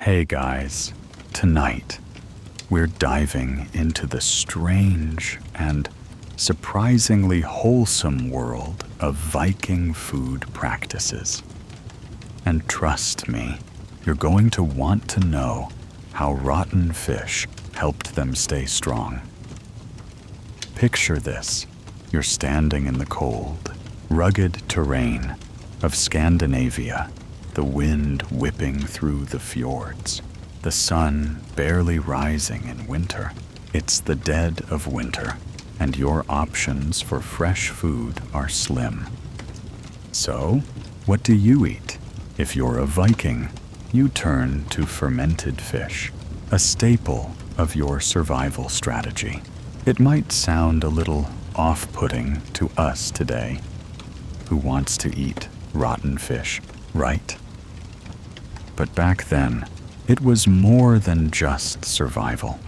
Hey guys, tonight we're diving into the strange and surprisingly wholesome world of Viking food practices. And trust me, you're going to want to know how rotten fish helped them stay strong. Picture this. You're standing in the cold, rugged terrain of Scandinavia, the wind whipping through the fjords, the sun barely rising in winter. It's the dead of winter, and your options for fresh food are slim. So, what do you eat? If you're a Viking, you turn to fermented fish, a staple of your survival strategy. It might sound a little off-putting to us today. Who wants to eat rotten fish, right? But back then, it was more than just survival.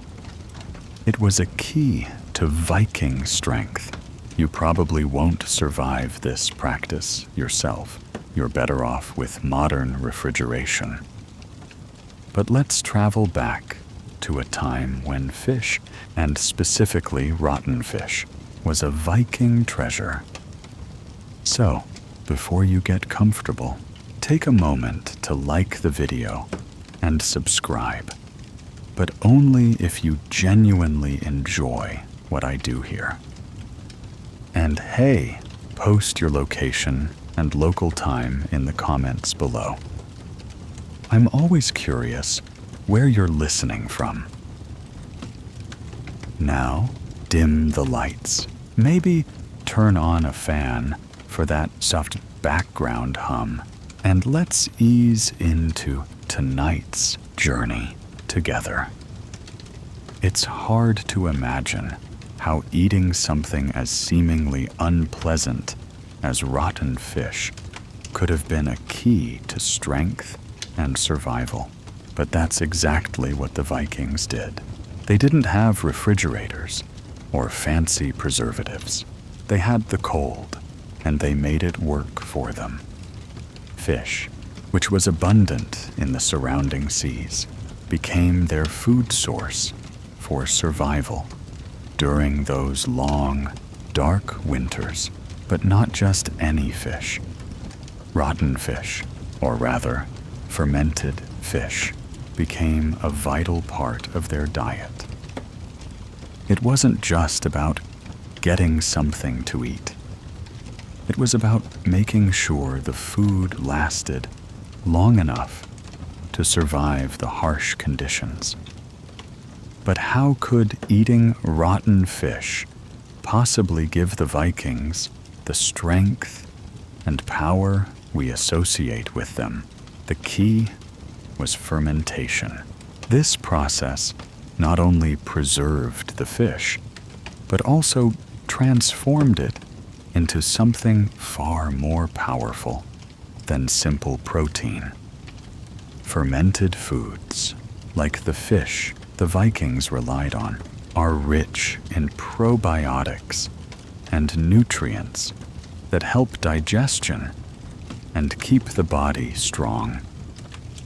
It was a key to Viking strength. You probably won't survive this practice yourself. You're better off with modern refrigeration. But let's travel back to a time when fish, and specifically rotten fish, was a Viking treasure. So, before you get comfortable, take a moment to like the video and subscribe, but only if you genuinely enjoy what I do here. And hey, post your location and local time in the comments below. I'm always curious where you're listening from. Now, dim the lights. Maybe turn on a fan for that soft background hum. And let's ease into tonight's journey together. It's hard to imagine how eating something as seemingly unpleasant as rotten fish could have been a key to strength and survival. But that's exactly what the Vikings did. They didn't have refrigerators or fancy preservatives. They had the cold, and they made it work for them. Fish, which was abundant in the surrounding seas, became their food source for survival during those long, dark winters. But not just any fish. Rotten fish, or rather, fermented fish, became a vital part of their diet. It wasn't just about getting something to eat. It was about making sure the food lasted long enough to survive the harsh conditions. But how could eating rotten fish possibly give the Vikings the strength and power we associate with them? The key was fermentation. This process not only preserved the fish, but also transformed it into something far more powerful than simple protein. Fermented foods, like the fish the Vikings relied on, are rich in probiotics and nutrients that help digestion and keep the body strong.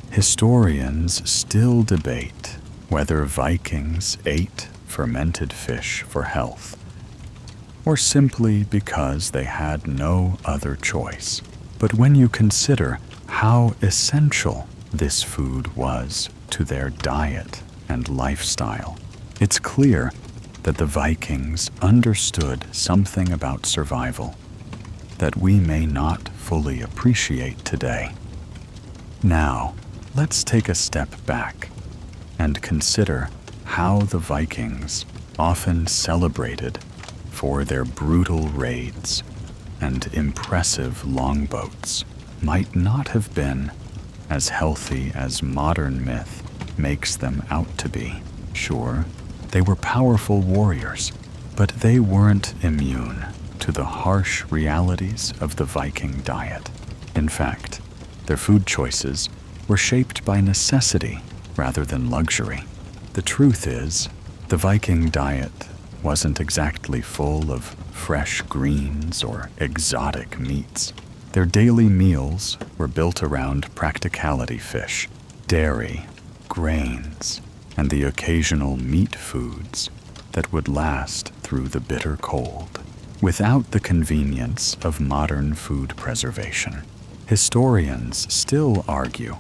Historians still debate whether Vikings ate fermented fish for health, or simply because they had no other choice. But when you consider how essential this food was to their diet and lifestyle, it's clear that the Vikings understood something about survival that we may not fully appreciate today. Now, let's take a step back and consider how the Vikings often celebrated for their brutal raids and impressive longboats might not have been as healthy as modern myth makes them out to be. Sure, they were powerful warriors, but they weren't immune to the harsh realities of the Viking diet. In fact, their food choices were shaped by necessity rather than luxury. The truth is, the Viking diet wasn't exactly full of fresh greens or exotic meats. Their daily meals were built around practicality: fish, dairy, grains, and the occasional meat foods that would last through the bitter cold. Without the convenience of modern food preservation, historians still argue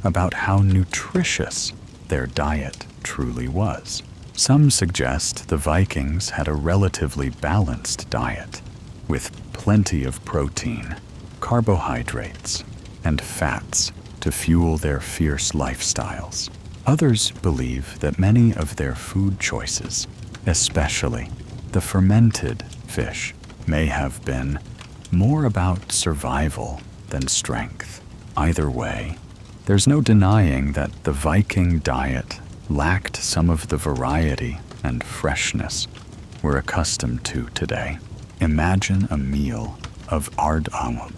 about how nutritious their diet truly was. Some suggest the Vikings had a relatively balanced diet, with plenty of protein, carbohydrates, and fats to fuel their fierce lifestyles. Others believe that many of their food choices, especially the fermented fish, may have been more about survival than strength. Either way, there's no denying that the Viking diet lacked some of the variety and freshness we're accustomed to today. Imagine a meal of ardam,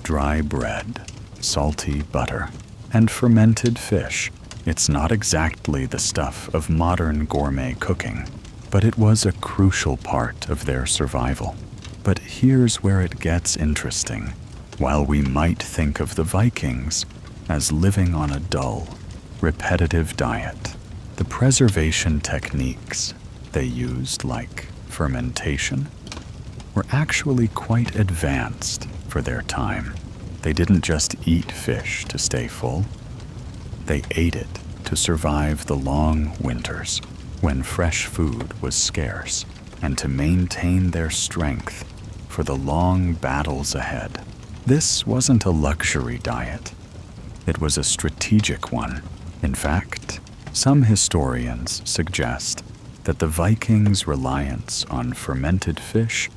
dry bread, salty butter, and fermented fish. It's not exactly the stuff of modern gourmet cooking, but it was a crucial part of their survival. But here's where it gets interesting. While we might think of the Vikings as living on a dull, repetitive diet, the preservation techniques they used, like fermentation, were actually quite advanced for their time. They didn't just eat fish to stay full. They ate it to survive the long winters when fresh food was scarce, and to maintain their strength for the long battles ahead. This wasn't a luxury diet. It was a strategic one. In fact, some historians suggest that the Vikings' reliance on fermented fish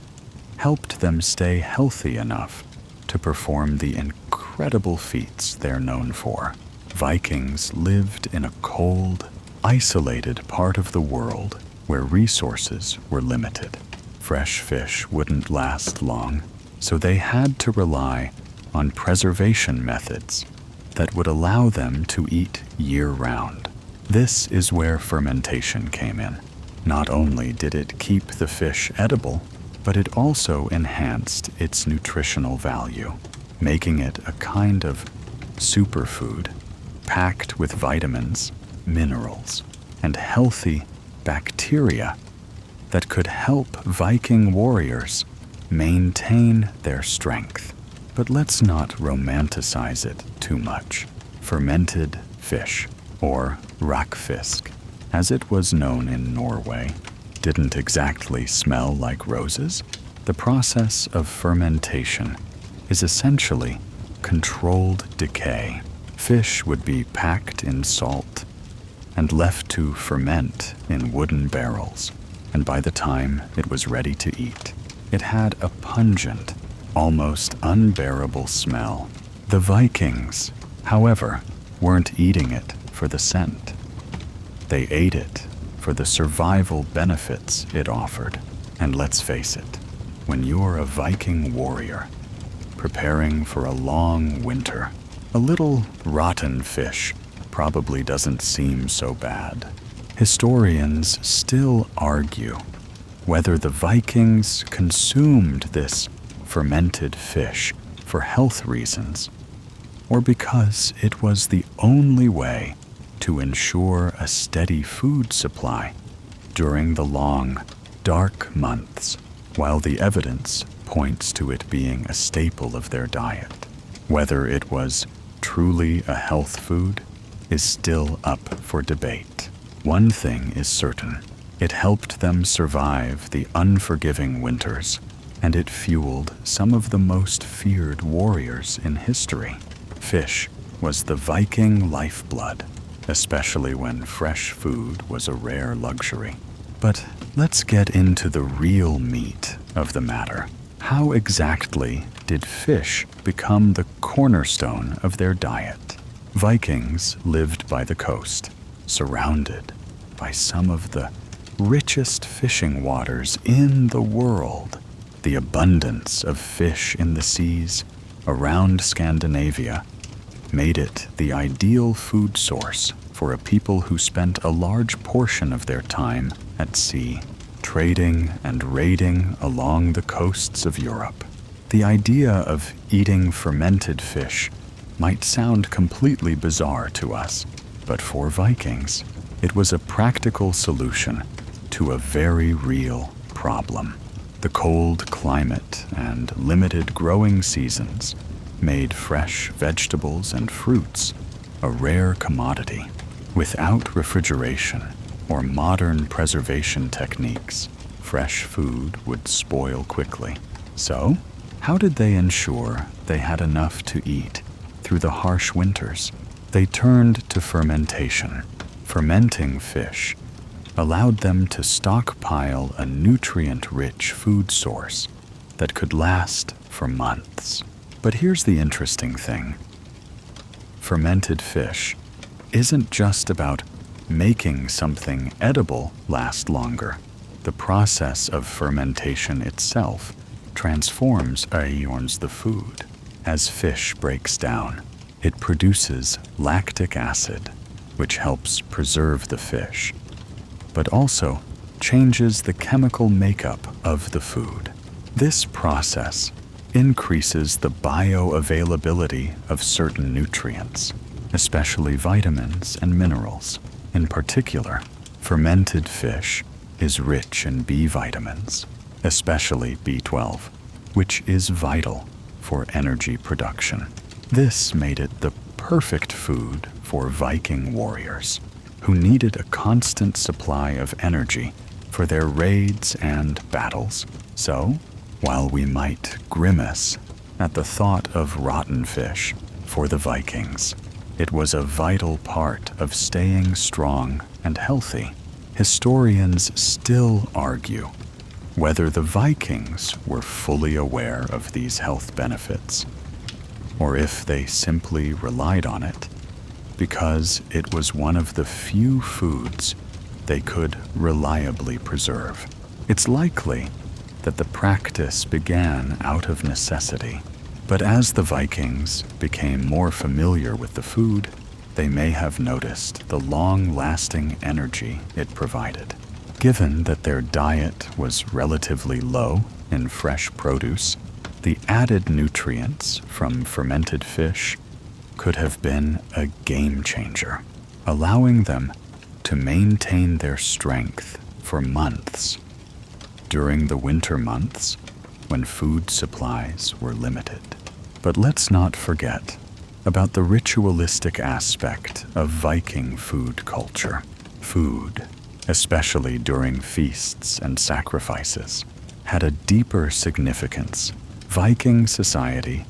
helped them stay healthy enough to perform the incredible feats they're known for. Vikings lived in a cold, isolated part of the world where resources were limited. Fresh fish wouldn't last long, so they had to rely on preservation methods that would allow them to eat year-round. This is where fermentation came in. Not only did it keep the fish edible, but it also enhanced its nutritional value, making it a kind of superfood packed with vitamins, minerals, and healthy bacteria that could help Viking warriors maintain their strength. But let's not romanticize it too much. Fermented fish, or rakfisk, as it was known in Norway, didn't exactly smell like roses. The process of fermentation is essentially controlled decay. Fish would be packed in salt and left to ferment in wooden barrels, and by the time it was ready to eat, it had a pungent, almost unbearable smell. The Vikings, however, weren't eating it for the scent. They ate it for the survival benefits it offered. And let's face it, when you're a Viking warrior preparing for a long winter, a little rotten fish probably doesn't seem so bad. Historians still argue whether the Vikings consumed this fermented fish for health reasons, or because it was the only way to ensure a steady food supply during the long, dark months, while the evidence points to it being a staple of their diet. Whether it was truly a health food is still up for debate. One thing is certain: it helped them survive the unforgiving winters, and it fueled some of the most feared warriors in history. Fish was the Viking lifeblood, especially when fresh food was a rare luxury. But let's get into the real meat of the matter. How exactly did fish become the cornerstone of their diet? Vikings lived by the coast, surrounded by some of the richest fishing waters in the world. The abundance of fish in the seas around Scandinavia made it the ideal food source for a people who spent a large portion of their time at sea, trading and raiding along the coasts of Europe. The idea of eating fermented fish might sound completely bizarre to us, But for Vikings, it was a practical solution to a very real problem. The cold climate and limited growing seasons made fresh vegetables and fruits a rare commodity. Without refrigeration or modern preservation techniques, fresh food would spoil quickly. So, how did they ensure they had enough to eat through the harsh winters? They turned to fermentation. Fermenting fish allowed them to stockpile a nutrient-rich food source that could last for months. But here's the interesting thing. Fermented fish isn't just about making something edible last longer. The process of fermentation itself transforms the food. As fish breaks down, it produces lactic acid, which helps preserve the fish, but also changes the chemical makeup of the food. This process increases the bioavailability of certain nutrients, especially vitamins and minerals. In particular, fermented fish is rich in B vitamins, especially B12, which is vital for energy production. This made it the perfect food for Viking warriors, who needed a constant supply of energy for their raids and battles. So, while we might grimace at the thought of rotten fish, for the Vikings, it was a vital part of staying strong and healthy. Historians still argue whether the Vikings were fully aware of these health benefits, or if they simply relied on it because it was one of the few foods they could reliably preserve. It's likely that the practice began out of necessity, but as the Vikings became more familiar with the food, they may have noticed the long-lasting energy it provided. Given that their diet was relatively low in fresh produce, the added nutrients from fermented fish could have been a game changer, allowing them to maintain their strength for months during the winter months when food supplies were limited. But let's not forget about the ritualistic aspect of Viking food culture. Food, especially during feasts and sacrifices, had a deeper significance. Viking society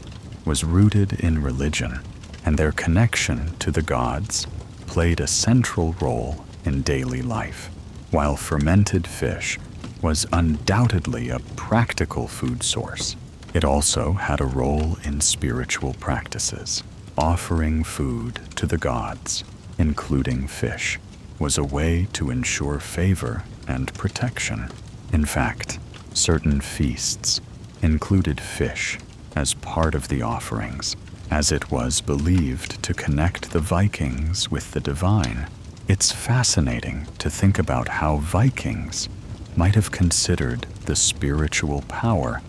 was rooted in religion, and their connection to the gods played a central role in daily life. While fermented fish was undoubtedly a practical food source, it also had a role in spiritual practices. Offering food to the gods, including fish, was a way to ensure favor and protection. In fact, certain feasts included fish as part of the offerings, as it was believed to connect the Vikings with the divine. It's fascinating to think about how Vikings might have considered the spiritual power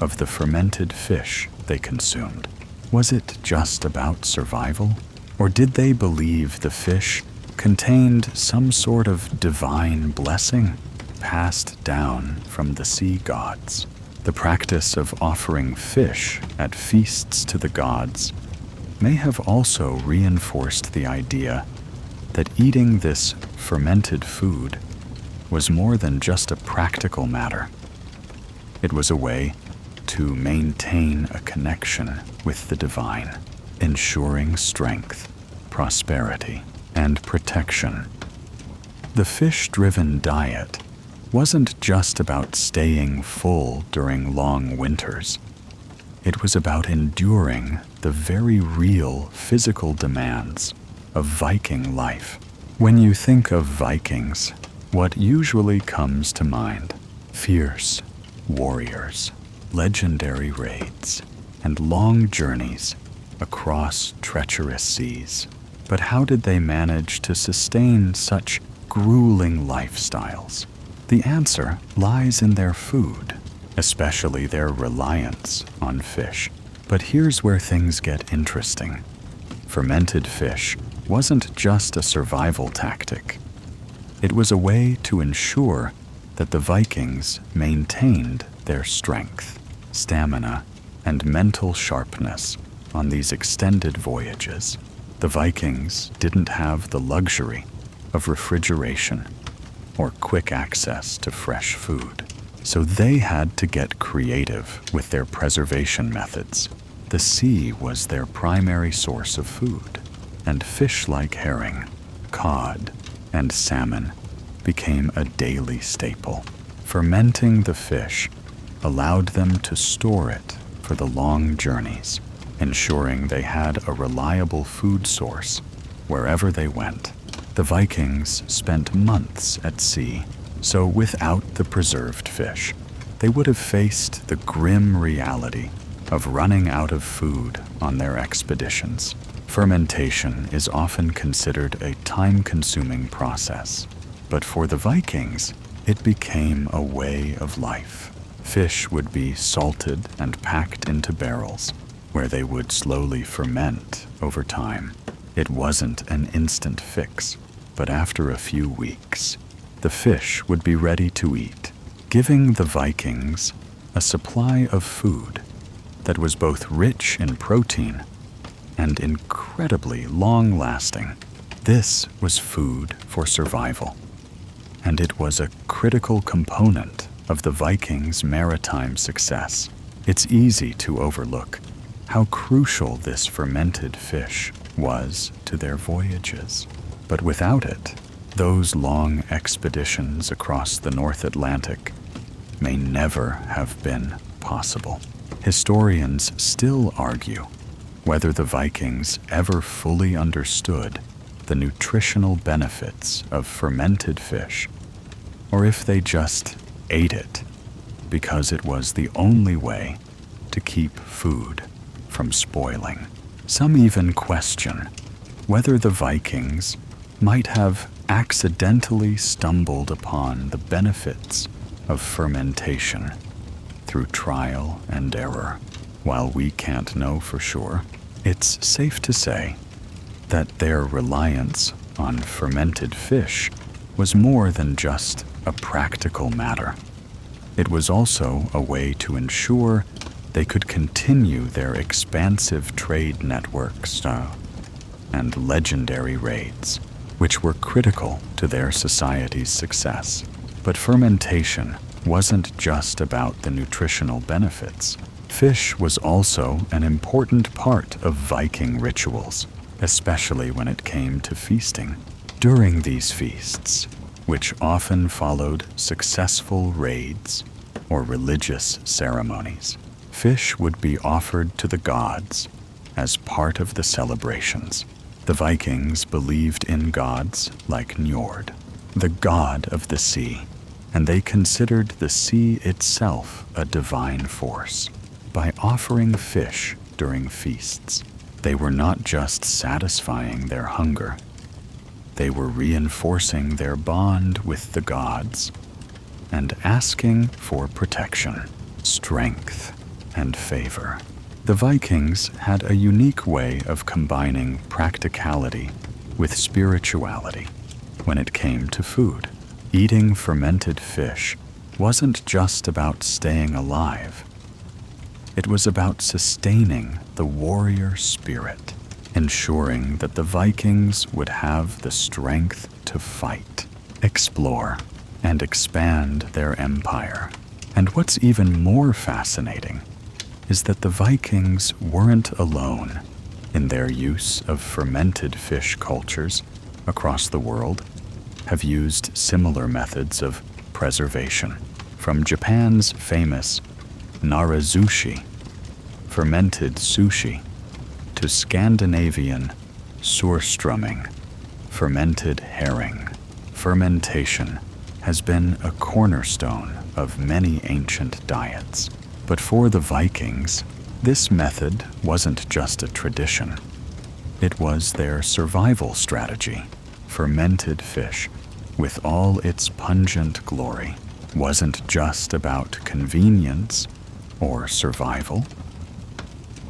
of the fermented fish they consumed. Was it just about survival? Or did they believe the fish contained some sort of divine blessing passed down from the sea gods? The practice of offering fish at feasts to the gods may have also reinforced the idea that eating this fermented food was more than just a practical matter. It was a way to maintain a connection with the divine, ensuring strength, prosperity, and protection. The fish-driven diet wasn't just about staying full during long winters. It was about enduring the very real physical demands of Viking life. When you think of Vikings, what usually comes to mind? Fierce warriors, legendary raids, and long journeys across treacherous seas. But how did they manage to sustain such grueling lifestyles? The answer lies in their food, especially their reliance on fish. But here's where things get interesting. Fermented fish wasn't just a survival tactic. It was a way to ensure that the Vikings maintained their strength, stamina, and mental sharpness on these extended voyages. The Vikings didn't have the luxury of refrigeration or quick access to fresh food, so they had to get creative with their preservation methods. The sea was their primary source of food, and fish like herring, cod, and salmon became a daily staple. Fermenting the fish allowed them to store it for the long journeys, ensuring they had a reliable food source wherever they went. The Vikings spent months at sea, so without the preserved fish, they would have faced the grim reality of running out of food on their expeditions. Fermentation is often considered a time-consuming process, but for the Vikings, it became a way of life. Fish would be salted and packed into barrels, where they would slowly ferment over time. It wasn't an instant fix, but after a few weeks, the fish would be ready to eat, giving the Vikings a supply of food that was both rich in protein and incredibly long-lasting. This was food for survival, and it was a critical component of the Vikings' maritime success. It's easy to overlook how crucial this fermented fish was to their voyages. But without it, those long expeditions across the North Atlantic may never have been possible. Historians still argue whether the Vikings ever fully understood the nutritional benefits of fermented fish, or if they just ate it because it was the only way to keep food from spoiling. Some even question whether the Vikings might have accidentally stumbled upon the benefits of fermentation through trial and error. While we can't know for sure, it's safe to say that their reliance on fermented fish was more than just a practical matter. It was also a way to ensure they could continue their expansive trade networks and legendary raids, which were critical to their society's success. But fermentation wasn't just about the nutritional benefits. Fish was also an important part of Viking rituals, especially when it came to feasting. During these feasts, which often followed successful raids or religious ceremonies, fish would be offered to the gods as part of the celebrations. The Vikings believed in gods like Njord, the god of the sea, and they considered the sea itself a divine force. By offering fish during feasts, they were not just satisfying their hunger, they were reinforcing their bond with the gods and asking for protection, strength, and favor. The Vikings had a unique way of combining practicality with spirituality when it came to food. Eating fermented fish wasn't just about staying alive. It was about sustaining the warrior spirit, ensuring that the Vikings would have the strength to fight, explore, and expand their empire. And what's even more fascinating is that the Vikings weren't alone in their use of fermented fish. Cultures across the world have used similar methods of preservation, from Japan's famous narazushi, fermented sushi, to Scandinavian surströmming, fermented herring. Fermentation has been a cornerstone of many ancient diets. But for the Vikings, this method wasn't just a tradition. It was their survival strategy. Fermented fish, with all its pungent glory, wasn't just about convenience or survival.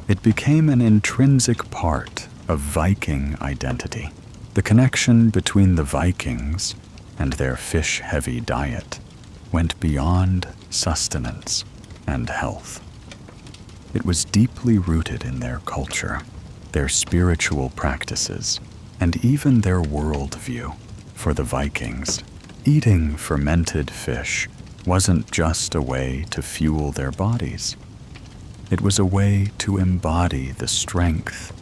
It became an intrinsic part of Viking identity. The connection between the Vikings and their fish-heavy diet went beyond sustenance and health. It was deeply rooted in their culture, their spiritual practices, and even their worldview. For the Vikings, eating fermented fish wasn't just a way to fuel their bodies. It was a way to embody the strength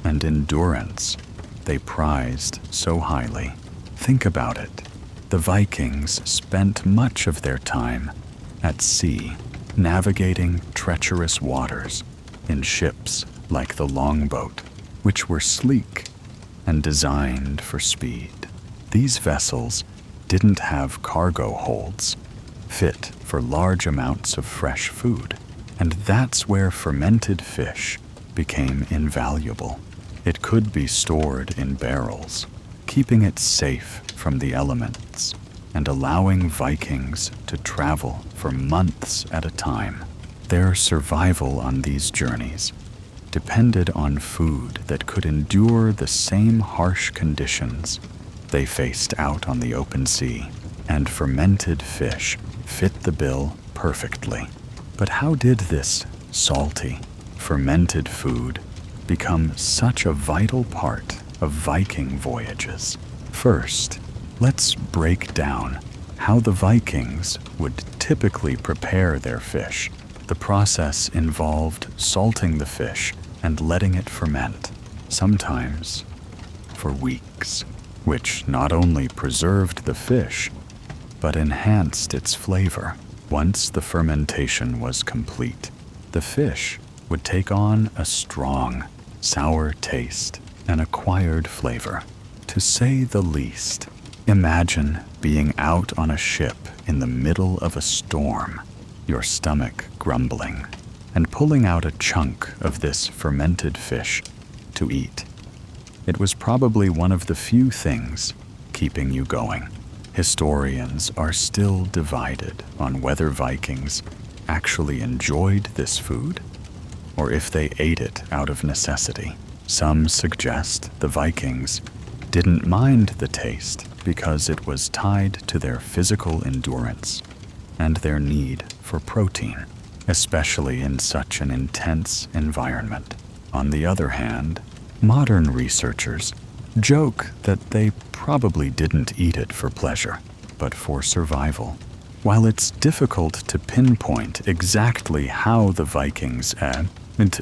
and endurance they prized so highly. Think about it. The Vikings spent much of their time at sea, navigating treacherous waters in ships like the longboat, which were sleek and designed for speed. These vessels didn't have cargo holds fit for large amounts of fresh food, and that's where fermented fish became invaluable. It could be stored in barrels, keeping it safe from the elements and allowing Vikings to travel for months at a time. Their survival on these journeys depended on food that could endure the same harsh conditions they faced out on the open sea, and fermented fish fit the bill perfectly. But how did this salty, fermented food become such a vital part of Viking voyages? First, let's break down how the Vikings would typically prepare their fish. The process involved salting the fish and letting it ferment, sometimes for weeks, which not only preserved the fish, but enhanced its flavor. Once the fermentation was complete, the fish would take on a strong, sour taste and acquired flavor, to say the least. Imagine being out on a ship in the middle of a storm, your stomach grumbling, and pulling out a chunk of this fermented fish to eat. It was probably one of the few things keeping you going. Historians are still divided on whether Vikings actually enjoyed this food or if they ate it out of necessity. Some suggest the Vikings didn't mind the taste because it was tied to their physical endurance and their need for protein, especially in such an intense environment. On the other hand, modern researchers joke that they probably didn't eat it for pleasure, but for survival. While it's difficult to pinpoint exactly how the Vikings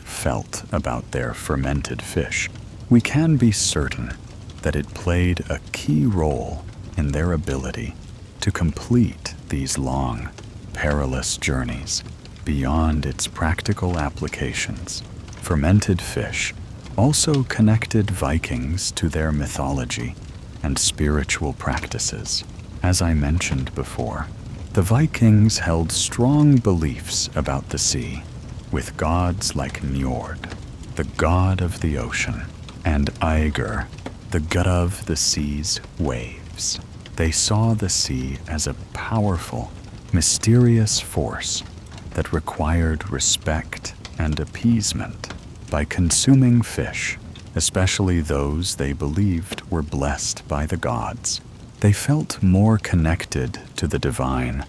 felt about their fermented fish, we can be certain that it played a key role in their ability to complete these long, perilous journeys. Beyond its practical applications, fermented fish also connected Vikings to their mythology and spiritual practices. As I mentioned before, the Vikings held strong beliefs about the sea, with gods like Njord, the god of the ocean, and Ægir, the god of the sea's waves. They saw the sea as a powerful, mysterious force that required respect and appeasement. By consuming fish, especially those they believed were blessed by the gods, they felt more connected to the divine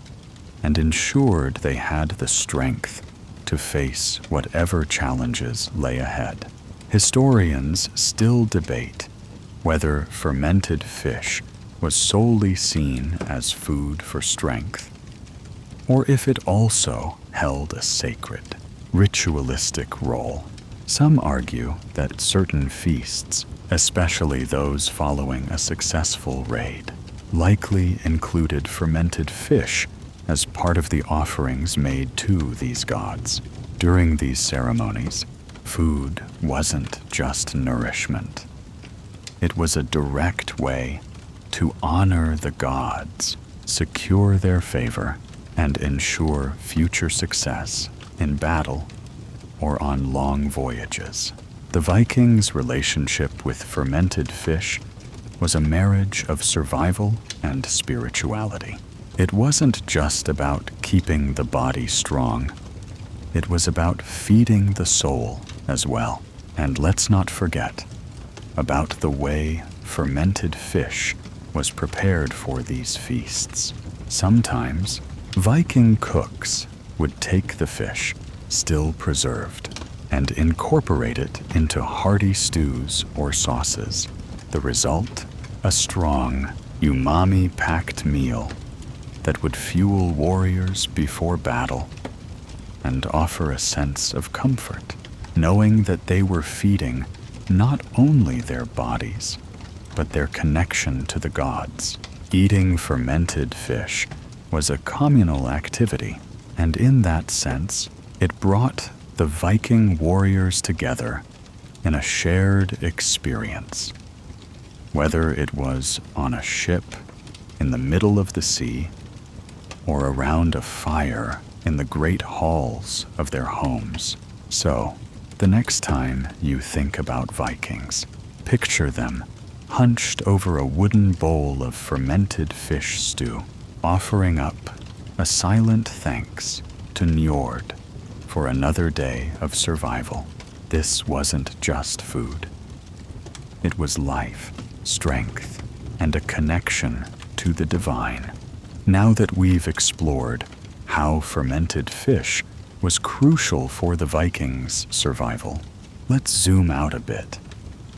and ensured they had the strength to face whatever challenges lay ahead. Historians still debate whether fermented fish was solely seen as food for strength, or if it also held a sacred, ritualistic role. Some argue that certain feasts, especially those following a successful raid, likely included fermented fish as part of the offerings made to these gods. During these ceremonies, food wasn't just nourishment. It was a direct way to honor the gods, secure their favor, and ensure future success in battle or on long voyages. The Vikings' relationship with fermented fish was a marriage of survival and spirituality. It wasn't just about keeping the body strong. It was about feeding the soul as well. And let's not forget about the way fermented fish was prepared for these feasts. Sometimes, Viking cooks would take the fish, still preserved, and incorporate it into hearty stews or sauces. The result? A strong, umami-packed meal that would fuel warriors before battle and offer a sense of comfort, knowing that they were feeding not only their bodies, but their connection to the gods. Eating fermented fish was a communal activity, and in that sense, it brought the Viking warriors together in a shared experience. Whether it was on a ship in the middle of the sea or around a fire in the great halls of their homes. So, the next time you think about Vikings, picture them hunched over a wooden bowl of fermented fish stew, offering up a silent thanks to Njord for another day of survival. This wasn't just food. It was life, strength, and a connection to the divine. Now that we've explored how fermented fish was crucial for the Vikings' survival, let's zoom out a bit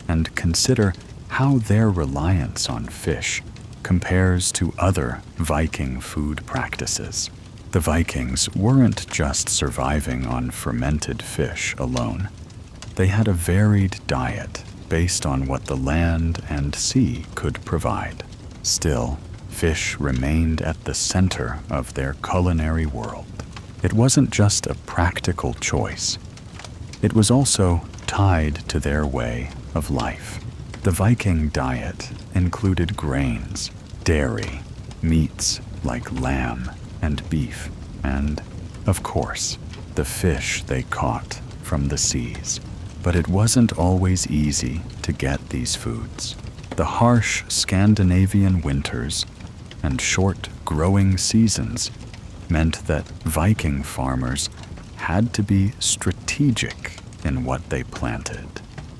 and consider how their reliance on fish compares to other Viking food practices. The Vikings weren't just surviving on fermented fish alone. They had a varied diet based on what the land and sea could provide. Still, fish remained at the center of their culinary world. It wasn't just a practical choice. It was also tied to their way of life. The Viking diet included grains, dairy, meats like lamb and beef, and, of course, the fish they caught from the seas. But it wasn't always easy to get these foods. The harsh Scandinavian winters and short growing seasons meant that Viking farmers had to be strategic in what they planted.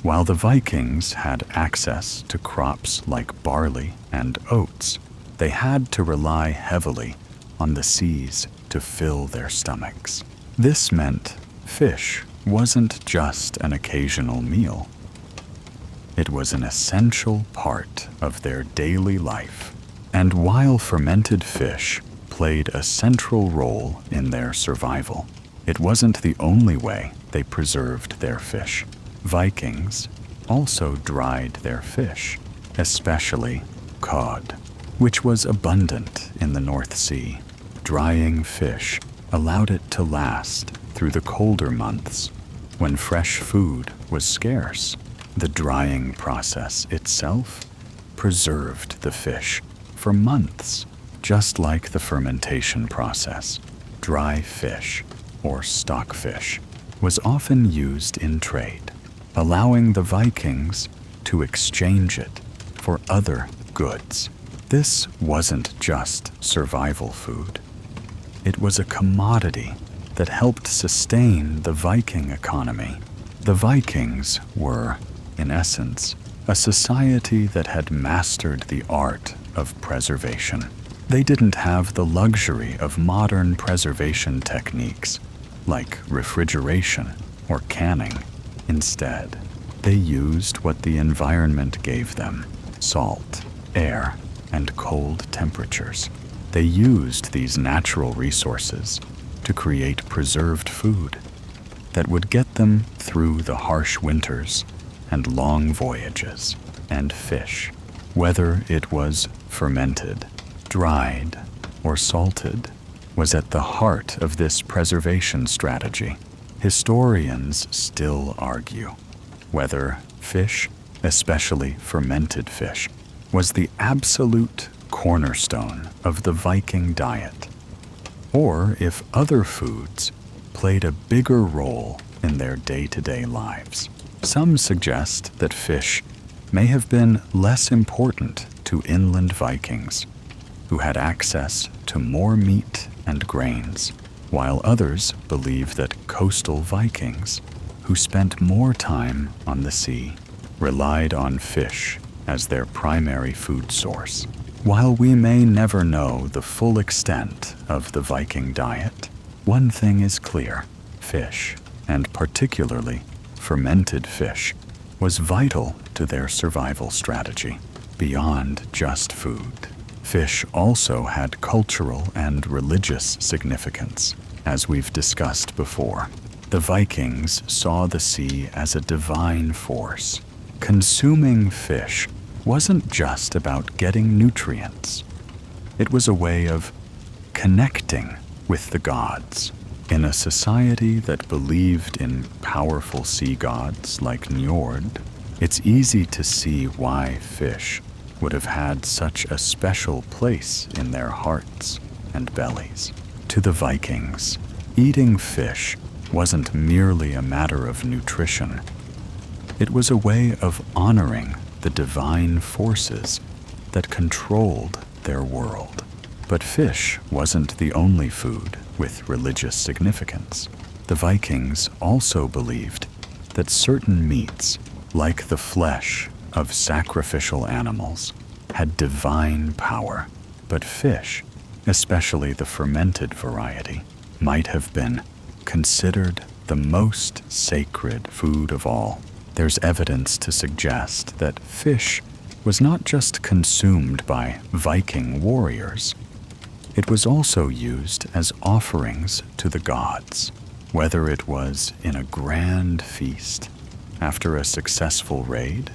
While the Vikings had access to crops like barley and oats, they had to rely heavily on the seas to fill their stomachs. This meant fish wasn't just an occasional meal. It was an essential part of their daily life. And while fermented fish played a central role in their survival, it wasn't the only way they preserved their fish. Vikings also dried their fish, especially cod, which was abundant in the North Sea. Drying fish allowed it to last through the colder months when fresh food was scarce. The drying process itself preserved the fish for months, just like the fermentation process. Dry fish, or stockfish, was often used in trade, allowing the Vikings to exchange it for other goods. This wasn't just survival food. It was a commodity that helped sustain the Viking economy. The Vikings were, in essence, a society that had mastered the art of preservation. They didn't have the luxury of modern preservation techniques like refrigeration or canning. Instead, they used what the environment gave them: salt, air, and cold temperatures. They used these natural resources to create preserved food that would get them through the harsh winters and long voyages. And fish, whether it was fermented, dried, or salted, was at the heart of this preservation strategy. Historians still argue whether fish, especially fermented fish, was the absolute cornerstone of the Viking diet, or if other foods played a bigger role in their day-to-day lives. Some suggest that fish may have been less important to inland Vikings, who had access to more meat and grains, while others believe that coastal Vikings, who spent more time on the sea, relied on fish as their primary food source. While we may never know the full extent of the Viking diet, one thing is clear: fish, and particularly fermented fish, was vital to their survival strategy. Beyond just food, fish also had cultural and religious significance, as we've discussed before. The Vikings saw the sea as a divine force. Consuming fish wasn't just about getting nutrients. It was a way of connecting with the gods. In a society that believed in powerful sea gods like Njord, it's easy to see why fish would have had such a special place in their hearts and bellies. To the Vikings, eating fish wasn't merely a matter of nutrition. It was a way of honoring the divine forces that controlled their world. But fish wasn't the only food with religious significance. The Vikings also believed that certain meats, like the flesh of sacrificial animals, had divine power. But fish, especially the fermented variety, might have been considered the most sacred food of all. There's evidence to suggest that fish was not just consumed by Viking warriors. It was also used as offerings to the gods, whether it was in a grand feast after a successful raid,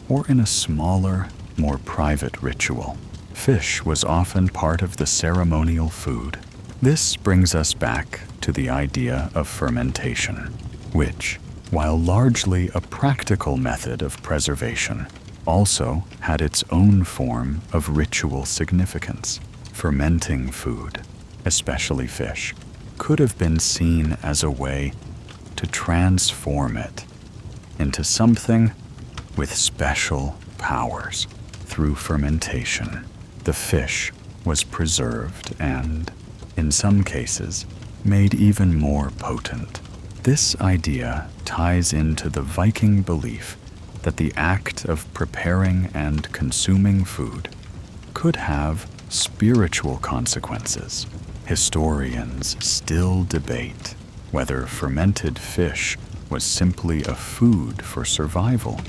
or in a smaller, more private ritual. Fish was often part of the ceremonial food. This brings us back to the idea of fermentation, which, while largely a practical method of preservation, also had its own form of ritual significance. Fermenting food, especially fish, could have been seen as a way to transform it into something with special powers. Through fermentation, the fish was preserved and, in some cases, made even more potent. This idea ties into the Viking belief that the act of preparing and consuming food could have spiritual consequences. Historians still debate whether fermented fish was simply a food for survival,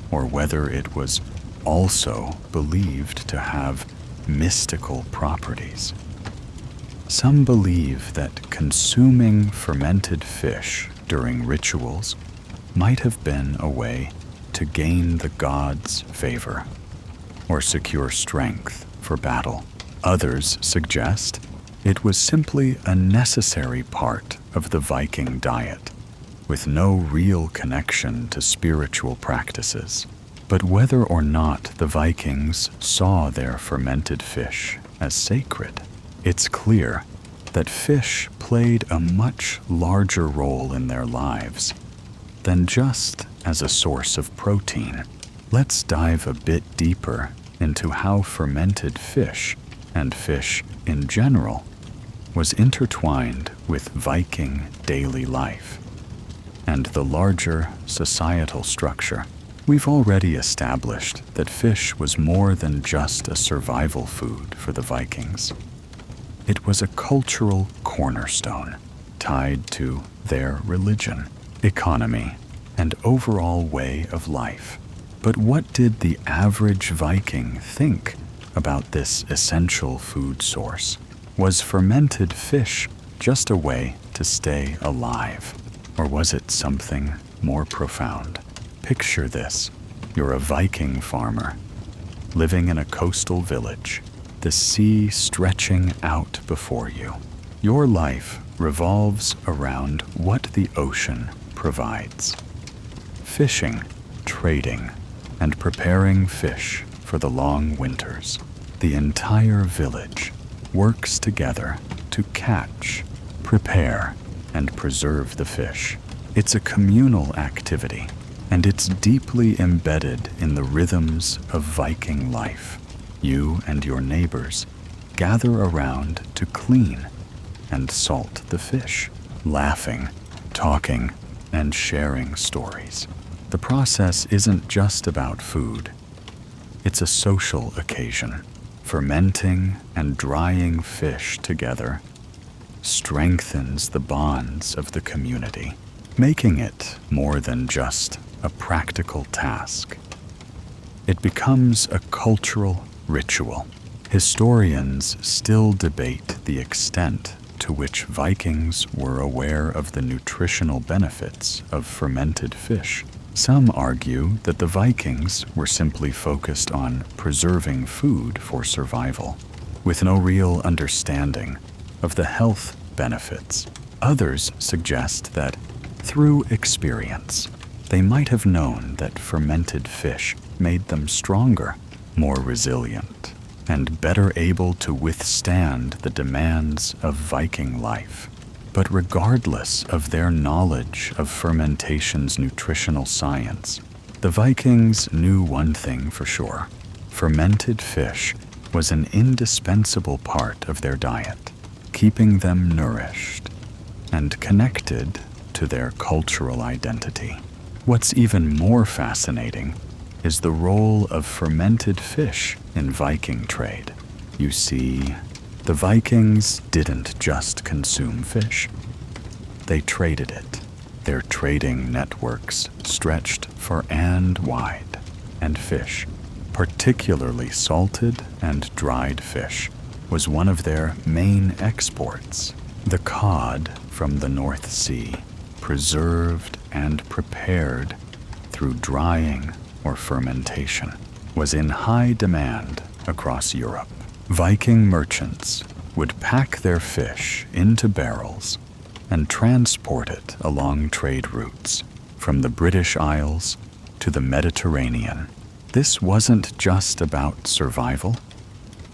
or whether it was also believed to have mystical properties. Some believe that consuming fermented fish during rituals might have been a way to gain the gods' favor or secure strength for battle. Others suggest it was simply a necessary part of the Viking diet, with no real connection to spiritual practices. But whether or not the Vikings saw their fermented fish as sacred, it's clear that fish played a much larger role in their lives than just as a source of protein. Let's dive a bit deeper into how fermented fish, and fish in general, was intertwined with Viking daily life and the larger societal structure. We've already established that fish was more than just a survival food for the Vikings. It was a cultural cornerstone tied to their religion, economy, and overall way of life. But what did the average Viking think about this essential food source? Was fermented fish just a way to stay alive, or was it something more profound? Picture this. You're a Viking farmer, living in a coastal village, the sea stretching out before you. Your life revolves around what the ocean provides: fishing, trading, and preparing fish for the long winters. The entire village works together to catch, prepare, and preserve the fish. It's a communal activity, and it's deeply embedded in the rhythms of Viking life. You and your neighbors gather around to clean and salt the fish, laughing, talking, and sharing stories. The process isn't just about food. It's a social occasion. Fermenting and drying fish together strengthens the bonds of the community, making it more than just a practical task. It becomes a cultural ritual. Historians still debate the extent to which Vikings were aware of the nutritional benefits of fermented fish. Some argue that the Vikings were simply focused on preserving food for survival, with no real understanding of the health benefits. Others suggest that, through experience, they might have known that fermented fish made them stronger, more resilient, and better able to withstand the demands of Viking life. But regardless of their knowledge of fermentation's nutritional science, the Vikings knew one thing for sure: fermented fish was an indispensable part of their diet, keeping them nourished and connected to their cultural identity. What's even more fascinating is the role of fermented fish in Viking trade. You see, the Vikings didn't just consume fish. They traded it. Their trading networks stretched far and wide, and fish, particularly salted and dried fish, was one of their main exports. The cod from the North Sea, preserved and prepared through drying or fermentation, was in high demand across Europe. Viking merchants would pack their fish into barrels and transport it along trade routes from the British Isles to the Mediterranean. This wasn't just about survival,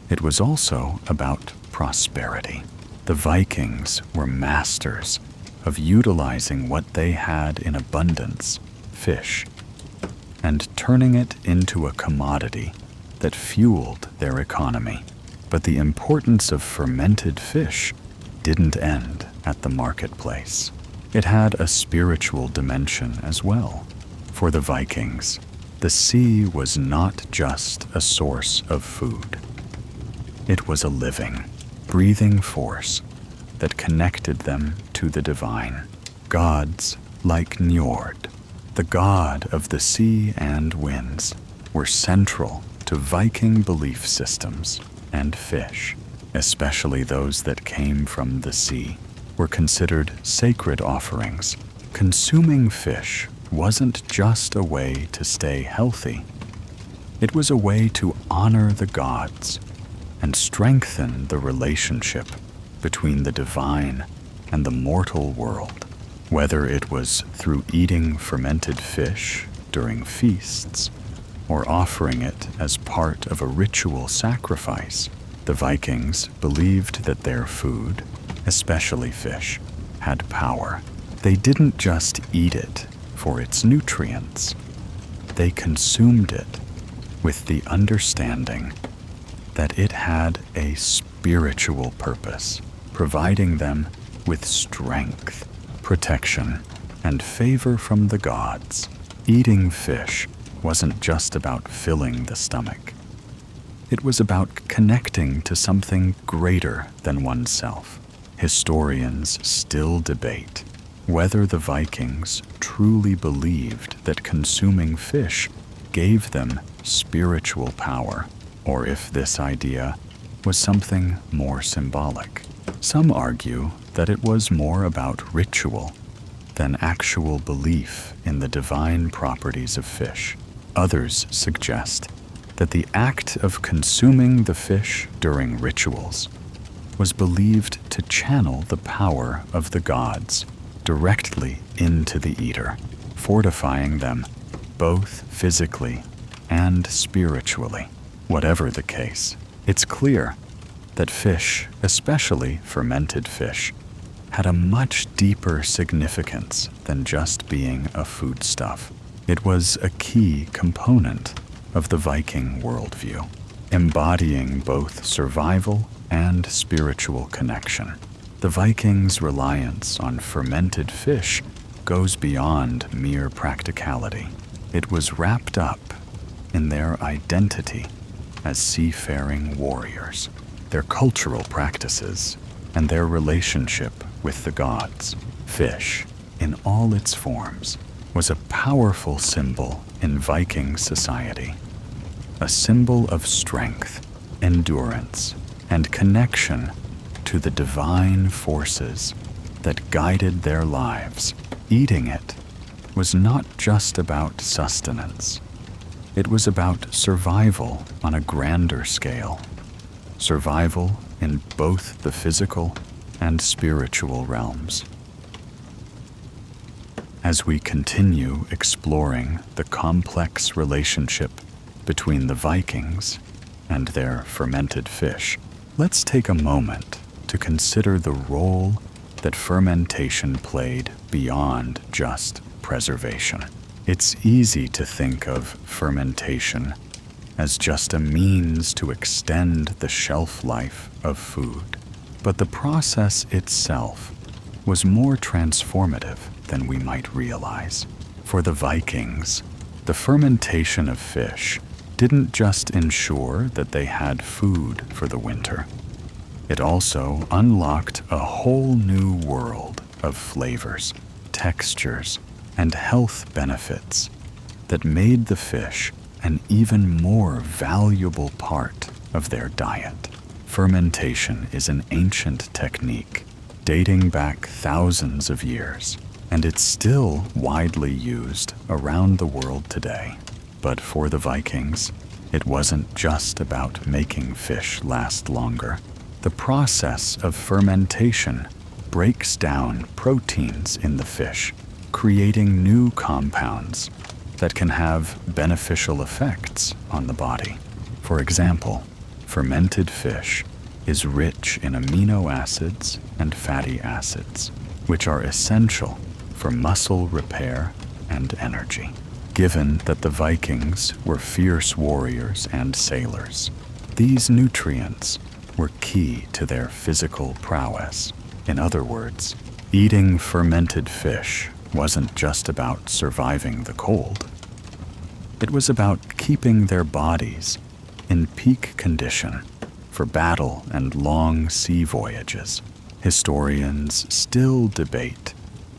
it was also about prosperity. The Vikings were masters of utilizing what they had in abundance, fish, and turning it into a commodity that fueled their economy. But the importance of fermented fish didn't end at the marketplace. It had a spiritual dimension as well. For the Vikings, the sea was not just a source of food. It was a living, breathing force that connected them to the divine. Gods like Njord, the god of the sea and winds, were central to Viking belief systems, and fish, especially those that came from the sea, were considered sacred offerings. Consuming fish wasn't just a way to stay healthy. It was a way to honor the gods and strengthen the relationship between the divine and the mortal world. Whether it was through eating fermented fish during feasts or offering it as part of a ritual sacrifice, the Vikings believed that their food, especially fish, had power. They didn't just eat it for its nutrients. They consumed it with the understanding that it had a spiritual purpose, providing them with strength, protection, and favor from the gods. Eating fish wasn't just about filling the stomach. It was about connecting to something greater than oneself. Historians still debate whether the Vikings truly believed that consuming fish gave them spiritual power, or if this idea was something more symbolic. Some argue that it was more about ritual than actual belief in the divine properties of fish. Others suggest that the act of consuming the fish during rituals was believed to channel the power of the gods directly into the eater, fortifying them both physically and spiritually. Whatever the case, it's clear that fish, especially fermented fish, had a much deeper significance than just being a foodstuff. It was a key component of the Viking worldview, embodying both survival and spiritual connection. The Vikings' reliance on fermented fish goes beyond mere practicality. It was wrapped up in their identity as seafaring warriors, their cultural practices, and their relationship with the gods. Fish, in all its forms, was a powerful symbol in Viking society, a symbol of strength, endurance, and connection to the divine forces that guided their lives. Eating it was not just about sustenance. It was about survival on a grander scale, survival in both the physical and spiritual realms. As we continue exploring the complex relationship between the Vikings and their fermented fish, let's take a moment to consider the role that fermentation played beyond just preservation. It's easy to think of fermentation as just a means to extend the shelf life of food, but the process itself was more transformative than we might realize. For the Vikings, the fermentation of fish didn't just ensure that they had food for the winter. It also unlocked a whole new world of flavors, textures, and health benefits that made the fish an even more valuable part of their diet. Fermentation is an ancient technique dating back thousands of years, and it's still widely used around the world today. But for the Vikings, it wasn't just about making fish last longer. The process of fermentation breaks down proteins in the fish, creating new compounds that can have beneficial effects on the body. For example, fermented fish is rich in amino acids and fatty acids, which are essential for muscle repair and energy. Given that the Vikings were fierce warriors and sailors, these nutrients were key to their physical prowess. In other words, eating fermented fish wasn't just about surviving the cold. It was about keeping their bodies in peak condition for battle and long sea voyages. Historians still debate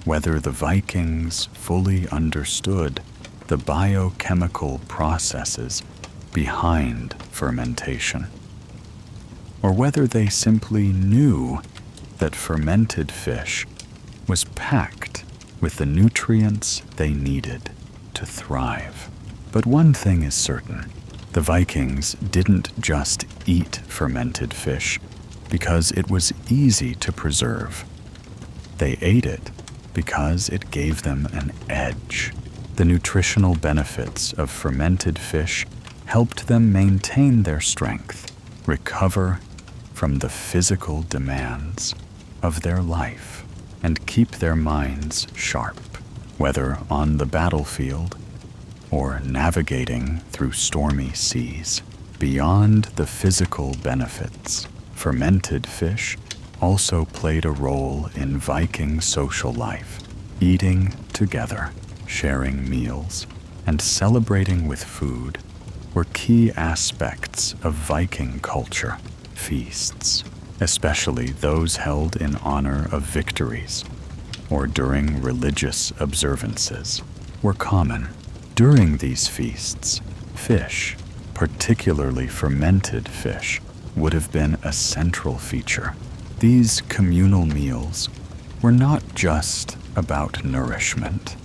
whether the Vikings fully understood the biochemical processes behind fermentation, or whether they simply knew that fermented fish was packed with the nutrients they needed to thrive. But one thing is certain: the Vikings didn't just eat fermented fish because it was easy to preserve. They ate it because it gave them an edge. The nutritional benefits of fermented fish helped them maintain their strength, recover from the physical demands of their life, and keep their minds sharp, whether on the battlefield or navigating through stormy seas. Beyond the physical benefits, fermented fish also played a role in Viking social life. Eating together, sharing meals, and celebrating with food were key aspects of Viking culture. Feasts, especially those held in honor of victories or during religious observances, were common. During these feasts, fish, particularly fermented fish, would have been a central feature. These communal meals were not just about nourishment.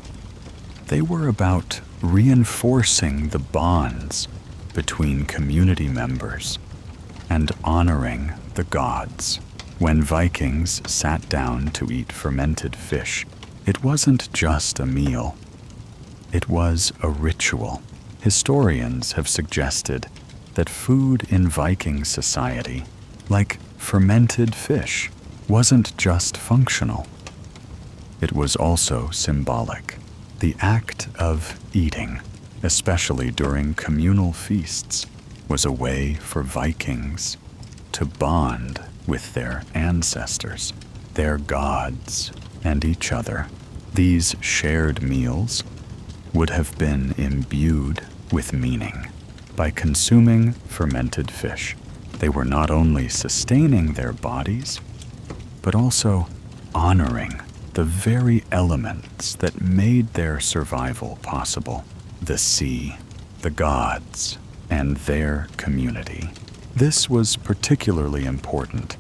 They were about reinforcing the bonds between community members and honoring the gods. When Vikings sat down to eat fermented fish, it wasn't just a meal. It was a ritual. Historians have suggested that food in Viking society, like fermented fish, wasn't just functional. It was also symbolic. The act of eating, especially during communal feasts, was a way for Vikings to bond with their ancestors, their gods, and each other. These shared meals would have been imbued with meaning. by consuming fermented fish. They were not only sustaining their bodies, but also honoring the very elements that made their survival possible: the sea, the gods, and their community. This was particularly important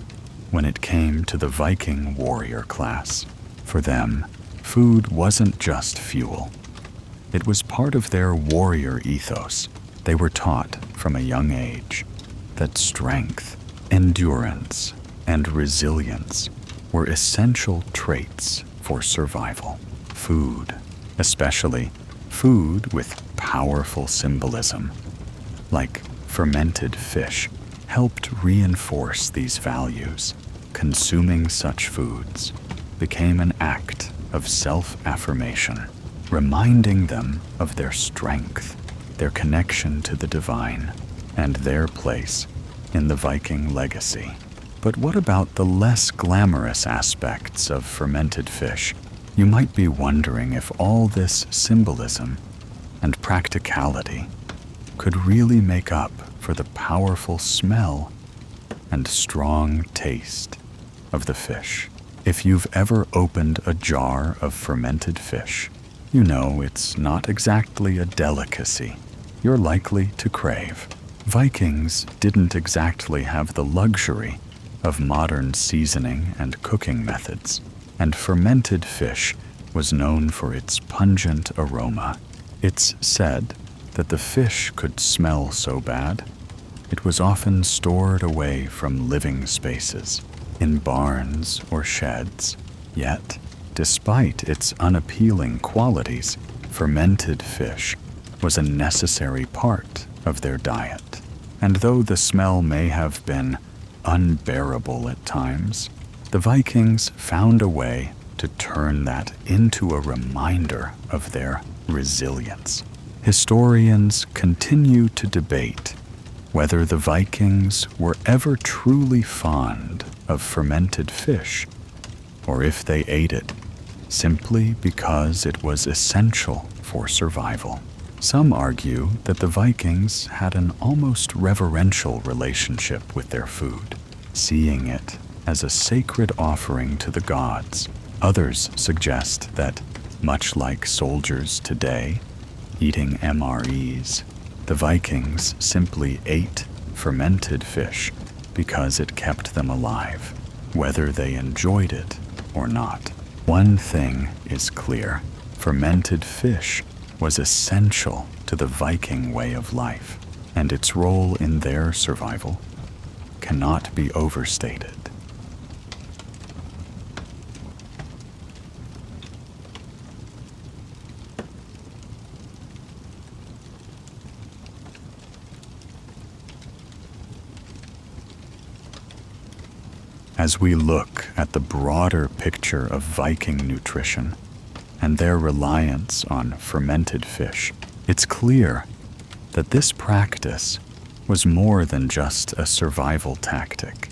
when it came to the Viking warrior class. For them, food wasn't just fuel. It was part of their warrior ethos. They were taught from a young age that strength, endurance, and resilience were essential traits for survival. Food, especially food with powerful symbolism, like fermented fish, helped reinforce these values. Consuming such foods became an act of self-affirmation, reminding them of their strength, their connection to the divine, and their place in the Viking legacy. But what about the less glamorous aspects of fermented fish? You might be wondering if all this symbolism and practicality could really make up for the powerful smell and strong taste of the fish. If you've ever opened a jar of fermented fish, you know it's not exactly a delicacy you're likely to crave. Vikings didn't exactly have the luxury of modern seasoning and cooking methods, and fermented fish was known for its pungent aroma. It's said that the fish could smell so bad, it was often stored away from living spaces, in barns or sheds. Yet, despite its unappealing qualities, fermented fish was a necessary part of their diet. And though the smell may have been unbearable at times, the Vikings found a way to turn that into a reminder of their resilience. Historians continue to debate whether the Vikings were ever truly fond of fermented fish, or if they ate it simply because it was essential for survival. Some argue that the Vikings had an almost reverential relationship with their food, seeing it as a sacred offering to the gods. Others suggest that, much like soldiers today eating MREs, the Vikings simply ate fermented fish because it kept them alive, whether they enjoyed it or not. One thing is clear: fermented fish was essential to the Viking way of life, and its role in their survival cannot be overstated. As we look at the broader picture of Viking nutrition and their reliance on fermented fish, it's clear that this practice was more than just a survival tactic.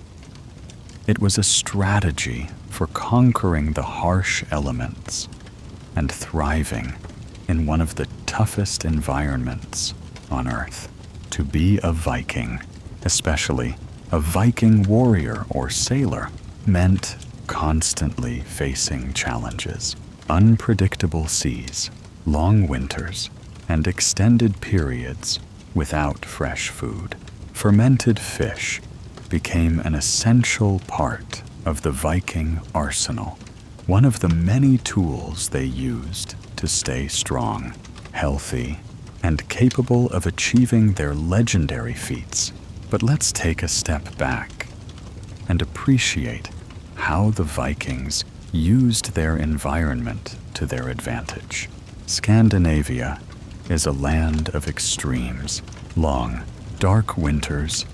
It was a strategy for conquering the harsh elements and thriving in one of the toughest environments on Earth. To be a Viking, especially a Viking warrior or sailor, meant constantly facing challenges: unpredictable seas, long winters, and extended periods without fresh food. Fermented fish became an essential part of the Viking arsenal, one of the many tools they used to stay strong, healthy, and capable of achieving their legendary feats. But let's take a step back and appreciate how the Vikings used their environment to their advantage. Scandinavia is a land of extremes. Long, dark winters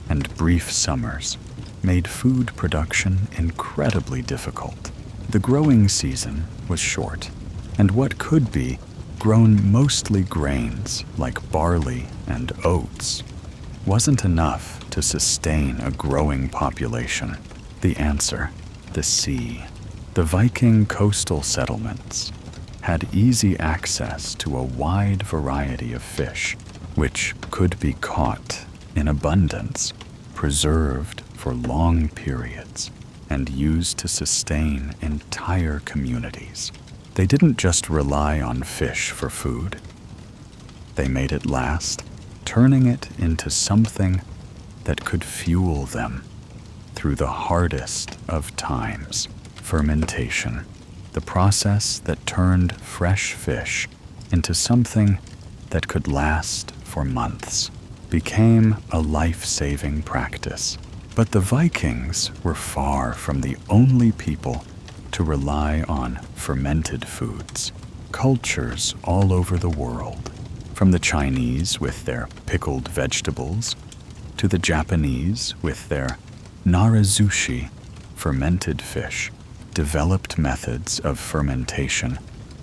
and brief summers made food production incredibly difficult. The growing season was short, and what could be grown mostly grains like barley and oats wasn't enough to sustain a growing population. The answer: the sea. The Viking coastal settlements had easy access to a wide variety of fish, which could be caught in abundance, preserved for long periods, and used to sustain entire communities. They didn't just rely on fish for food. They made it last, turning it into something that could fuel them through the hardest of times. Fermentation, the process that turned fresh fish into something that could last for months, became a life-saving practice. But the Vikings were far from the only people to rely on fermented foods. Cultures all over the world, from the Chinese with their pickled vegetables to the Japanese with their narazushi, fermented fish, developed methods of fermentation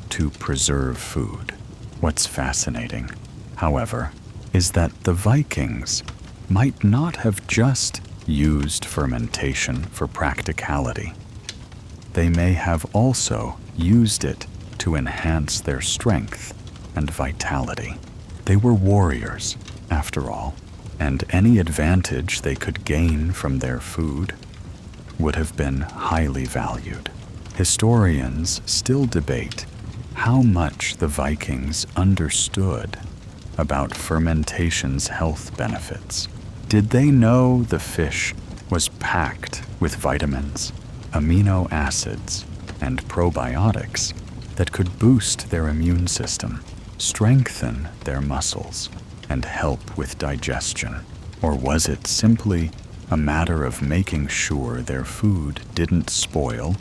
to preserve food. What's fascinating, however, is that the Vikings might not have just used fermentation for practicality. They may have also used it to enhance their strength and vitality. They were warriors, after all, and any advantage they could gain from their food would have been highly valued. Historians still debate how much the Vikings understood about fermentation's health benefits. Did they know the fish was packed with vitamins, amino acids, and probiotics that could boost their immune system, strengthen their muscles, and help with digestion? Or was it simply a matter of making sure their food didn't spoil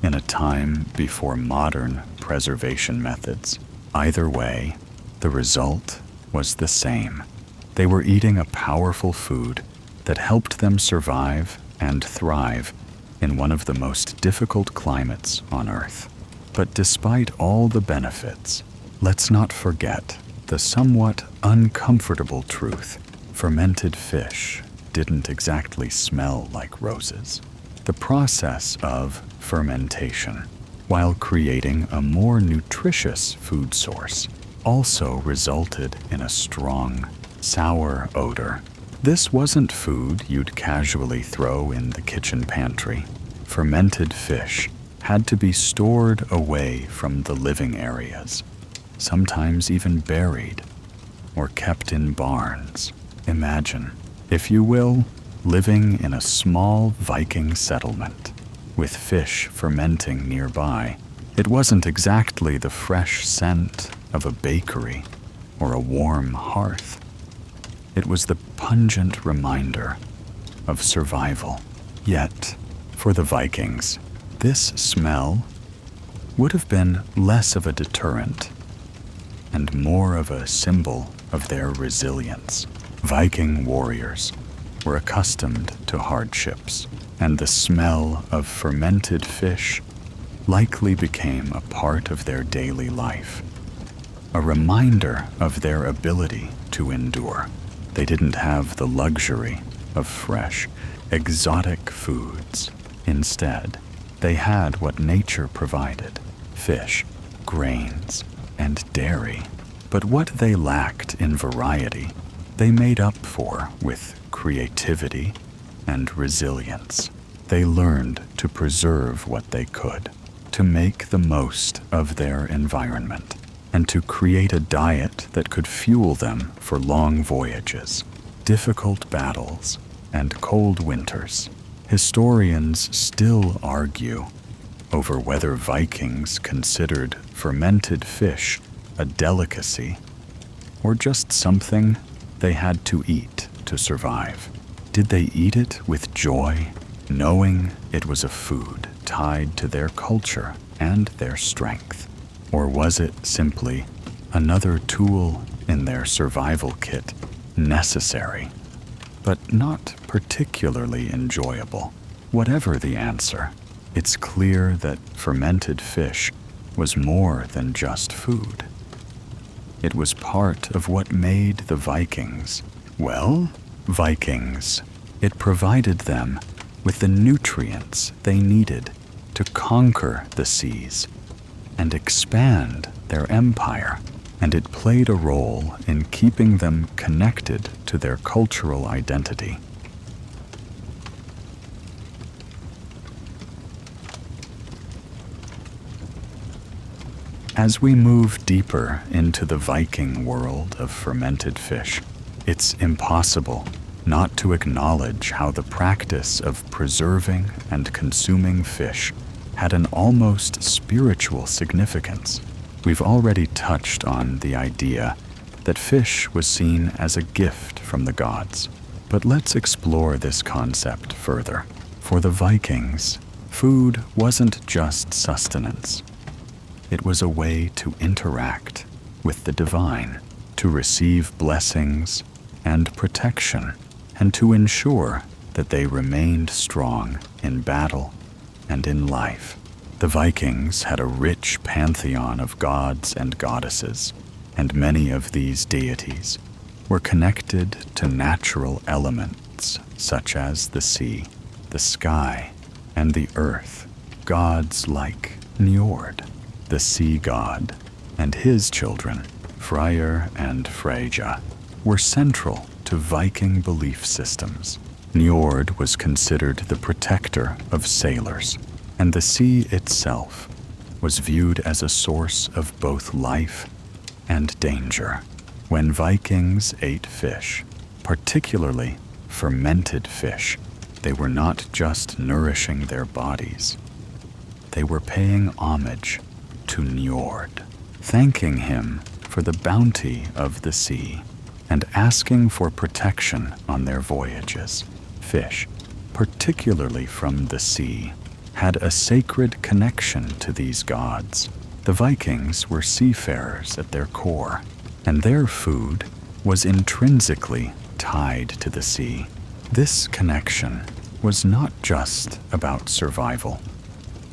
in a time before modern preservation methods? Either way, the result was the same. They were eating a powerful food that helped them survive and thrive in one of the most difficult climates on Earth. But despite all the benefits, let's not forget the somewhat uncomfortable truth. Fermented fish didn't exactly smell like roses. The process of fermentation, while creating a more nutritious food source, also resulted in a strong, sour odor. This wasn't food you'd casually throw in the kitchen pantry. Fermented fish had to be stored away from the living areas, sometimes even buried or kept in barns. Imagine, if you will, living in a small Viking settlement with fish fermenting nearby. It wasn't exactly the fresh scent of a bakery or a warm hearth. It was the pungent reminder of survival. Yet, for the Vikings, this smell would have been less of a deterrent and more of a symbol of their resilience. Viking warriors were accustomed to hardships, and the smell of fermented fish likely became a part of their daily life, a reminder of their ability to endure. They didn't have the luxury of fresh, exotic foods. Instead, they had what nature provided: fish, grains, and dairy. But what they lacked in variety, they made up for with creativity and resilience. They learned to preserve what they could, to make the most of their environment, and to create a diet that could fuel them for long voyages, difficult battles, and cold winters. Historians still argue over whether Vikings considered fermented fish a delicacy or just something they had to eat to survive. Did they eat it with joy, knowing it was a food tied to their culture and their strength? Or was it simply another tool in their survival kit, necessary, but not particularly enjoyable? Whatever the answer, it's clear that fermented fish was more than just food. It was part of what made the Vikings, well, Vikings. It provided them with the nutrients they needed to conquer the seas and expand their empire. and it played a role in keeping them connected to their cultural identity. As we move deeper into the Viking world of fermented fish, it's impossible not to acknowledge how the practice of preserving and consuming fish had an almost spiritual significance. We've already touched on the idea that fish was seen as a gift from the gods, but let's explore this concept further. For the Vikings, food wasn't just sustenance. It was a way to interact with the divine, to receive blessings and protection, and to ensure that they remained strong in battle and in life. The Vikings had a rich pantheon of gods and goddesses, and many of these deities were connected to natural elements such as the sea, the sky, and the earth. Gods like Njord, the sea god, and his children, Freyr and Freyja, were central to Viking belief systems. Njord was considered the protector of sailors, and the sea itself was viewed as a source of both life and danger. When Vikings ate fish, particularly fermented fish, they were not just nourishing their bodies. They were paying homage to Njord, thanking him for the bounty of the sea and asking for protection on their voyages. Fish, particularly from the sea, had a sacred connection to these gods. The Vikings were seafarers at their core, and their food was intrinsically tied to the sea. This connection was not just about survival.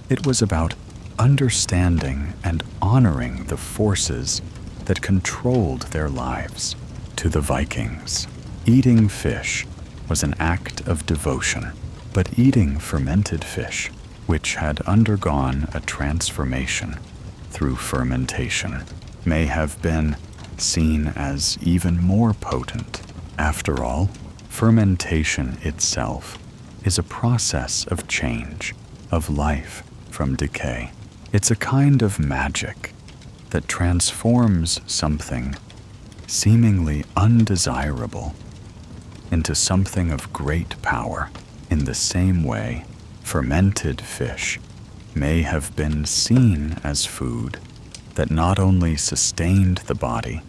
It was about understanding and honoring the forces that controlled their lives. To the Vikings, eating fish was an act of devotion, but eating fermented fish, which had undergone a transformation through fermentation, may have been seen as even more potent. After all, fermentation itself is a process of change, of life from decay. It's a kind of magic that transforms something seemingly undesirable into something of great power. In the same way, fermented fish may have been seen as food that not only sustained the body,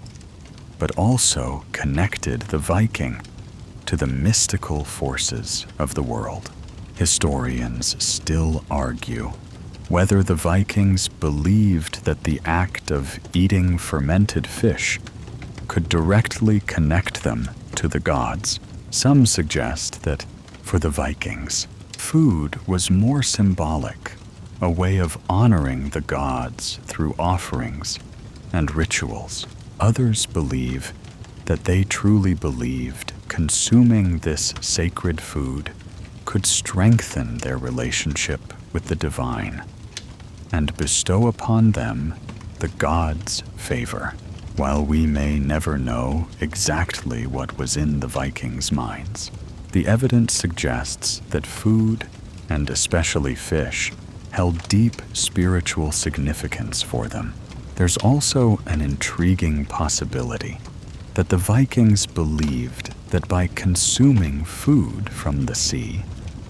but also connected the Viking to the mystical forces of the world. Historians still argue whether the Vikings believed that the act of eating fermented fish could directly connect them to the gods. Some suggest that, for the Vikings, food was more symbolic, a way of honoring the gods through offerings and rituals. Others believe that they truly believed consuming this sacred food could strengthen their relationship with the divine and bestow upon them the gods' favor. While we may never know exactly what was in the Vikings' minds, the evidence suggests that food, and especially fish, held deep spiritual significance for them. There's also an intriguing possibility that the Vikings believed that by consuming food from the sea,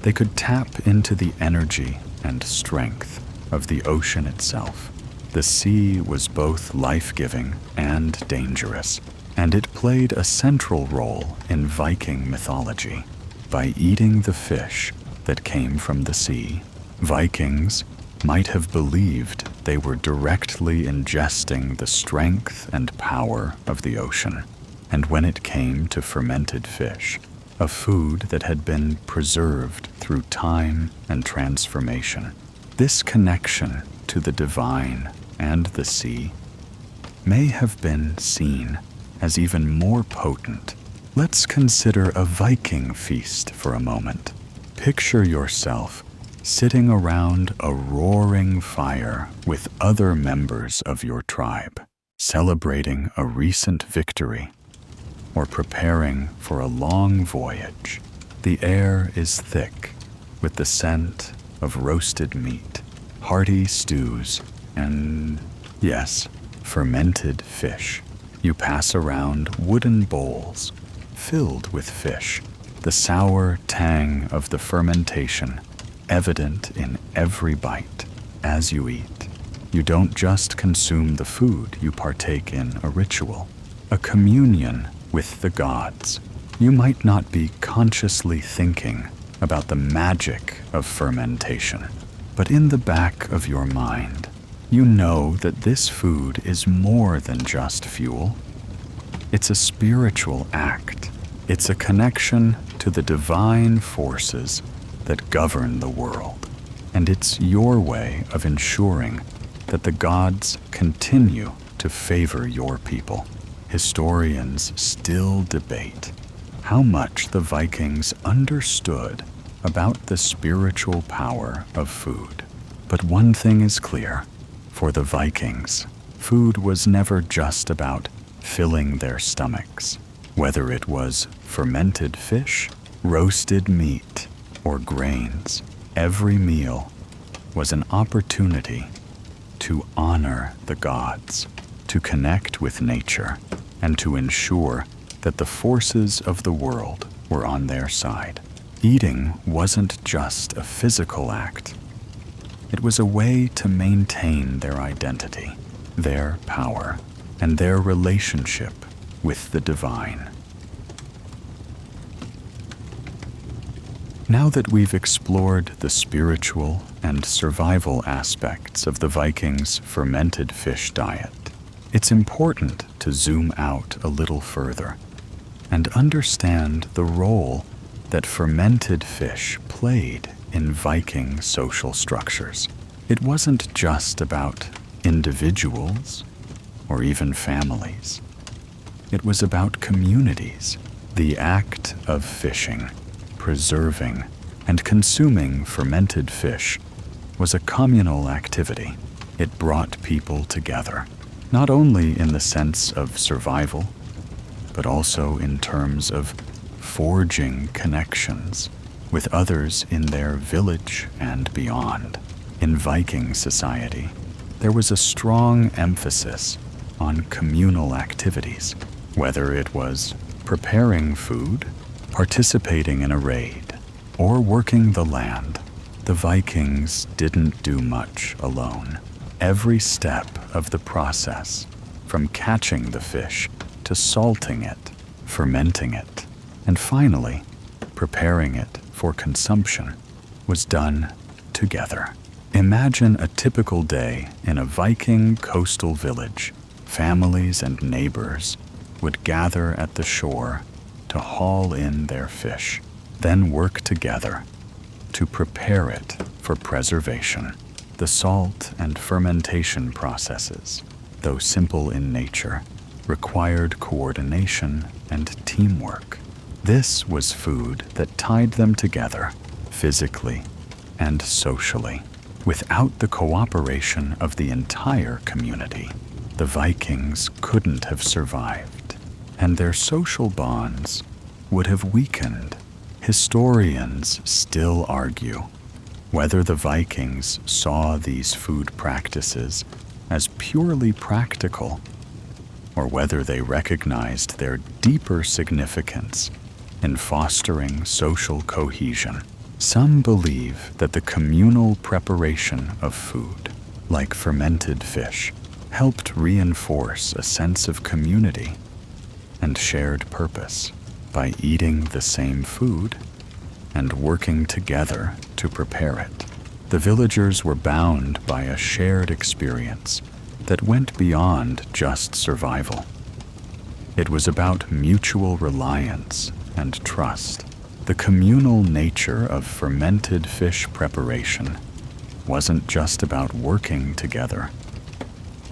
they could tap into the energy and strength of the ocean itself. The sea was both life-giving and dangerous, and it played a central role in Viking mythology. By eating the fish that came from the sea, Vikings might have believed they were directly ingesting the strength and power of the ocean. And when it came to fermented fish, a food that had been preserved through time and transformation, this connection to the divine and the sea may have been seen as even more potent. Let's consider a Viking feast for a moment. Picture yourself sitting around a roaring fire with other members of your tribe. celebrating a recent victory, or preparing for a long voyage. The air is thick with the scent of roasted meat, hearty stews, and, yes, fermented fish. You pass around wooden bowls filled with fish, the sour tang of the fermentation evident in every bite. As you eat, you don't just consume the food, you partake in a ritual, a communion with the gods. You might not be consciously thinking about the magic of fermentation, but in the back of your mind, you know that this food is more than just fuel. It's a spiritual act. It's a connection to the divine forces that govern the world. And it's your way of ensuring that the gods continue to favor your people. Historians still debate how much the Vikings understood about the spiritual power of food. But one thing is clear. For the Vikings, food was never just about filling their stomachs. Whether it was fermented fish, roasted meat, or grains, every meal was an opportunity to honor the gods, to connect with nature, and to ensure that the forces of the world were on their side. Eating wasn't just a physical act. It was a way to maintain their identity, their power, and their relationship with the divine. Now that we've explored the spiritual and survival aspects of the Vikings' fermented fish diet, it's important to zoom out a little further and understand the role that fermented fish played in Viking social structures. It wasn't just about individuals or even families. It was about communities. The act of fishing, preserving, and consuming fermented fish was a communal activity. It brought people together, not only in the sense of survival, but also in terms of forging connections with others in their village and beyond. In Viking society, there was a strong emphasis on communal activities, whether it was preparing food, participating in a raid, or working the land. The Vikings didn't do much alone. Every step of the process, from catching the fish to salting it, fermenting it, and finally preparing it for consumption, was done together. Imagine a typical day in a Viking coastal village. Families and neighbors would gather at the shore to haul in their fish, then work together to prepare it for preservation. The salt and fermentation processes, though simple in nature, required coordination and teamwork. This was food that tied them together, physically and socially. Without the cooperation of the entire community, the Vikings couldn't have survived, and their social bonds would have weakened. Historians still argue whether the Vikings saw these food practices as purely practical, or whether they recognized their deeper significance in fostering social cohesion. Some believe that the communal preparation of food, like fermented fish, helped reinforce a sense of community and shared purpose. By eating the same food and working together to prepare it, the villagers were bound by a shared experience that went beyond just survival. It was about mutual reliance and trust. The communal nature of fermented fish preparation wasn't just about working together.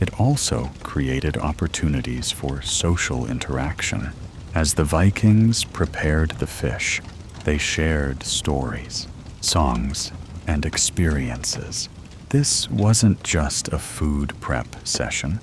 It also created opportunities for social interaction. As the Vikings prepared the fish, they shared stories, songs, and experiences. This wasn't just a food prep session.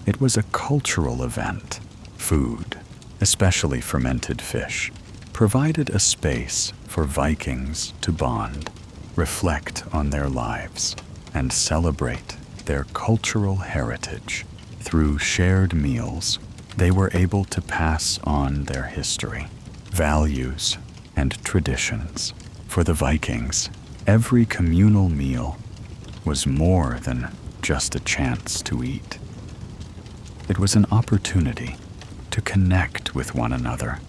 It was a cultural event. Food, especially fermented fish, provided a space for Vikings to bond, reflect on their lives, and celebrate their cultural heritage. Through shared meals, they were able to pass on their history, values, and traditions. For the Vikings, every communal meal was more than just a chance to eat. It was an opportunity to connect with one another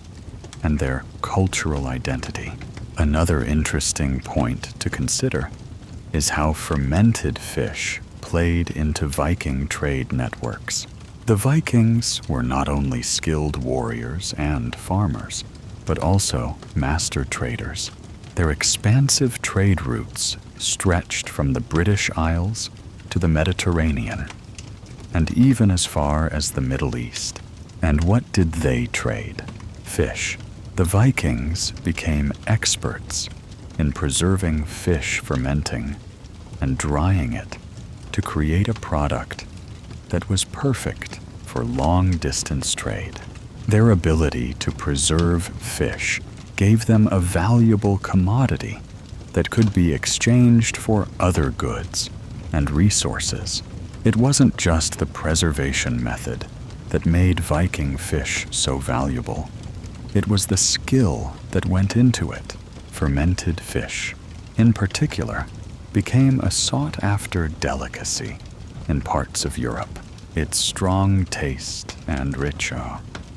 and their cultural identity. Another interesting point to consider is how fermented fish played into Viking trade networks. The Vikings were not only skilled warriors and farmers, but also master traders. Their expansive trade routes stretched from the British Isles to the Mediterranean, and even as far as the Middle East. And what did they trade? Fish. The Vikings became experts in preserving fish fermenting and drying it to create a product that was perfect for long-distance trade. Their ability to preserve fish gave them a valuable commodity that could be exchanged for other goods and resources. It wasn't just the preservation method that made Viking fish so valuable. It was the skill that went into it. Fermented fish, in particular, became a sought-after delicacy in parts of Europe. Its strong taste and rich,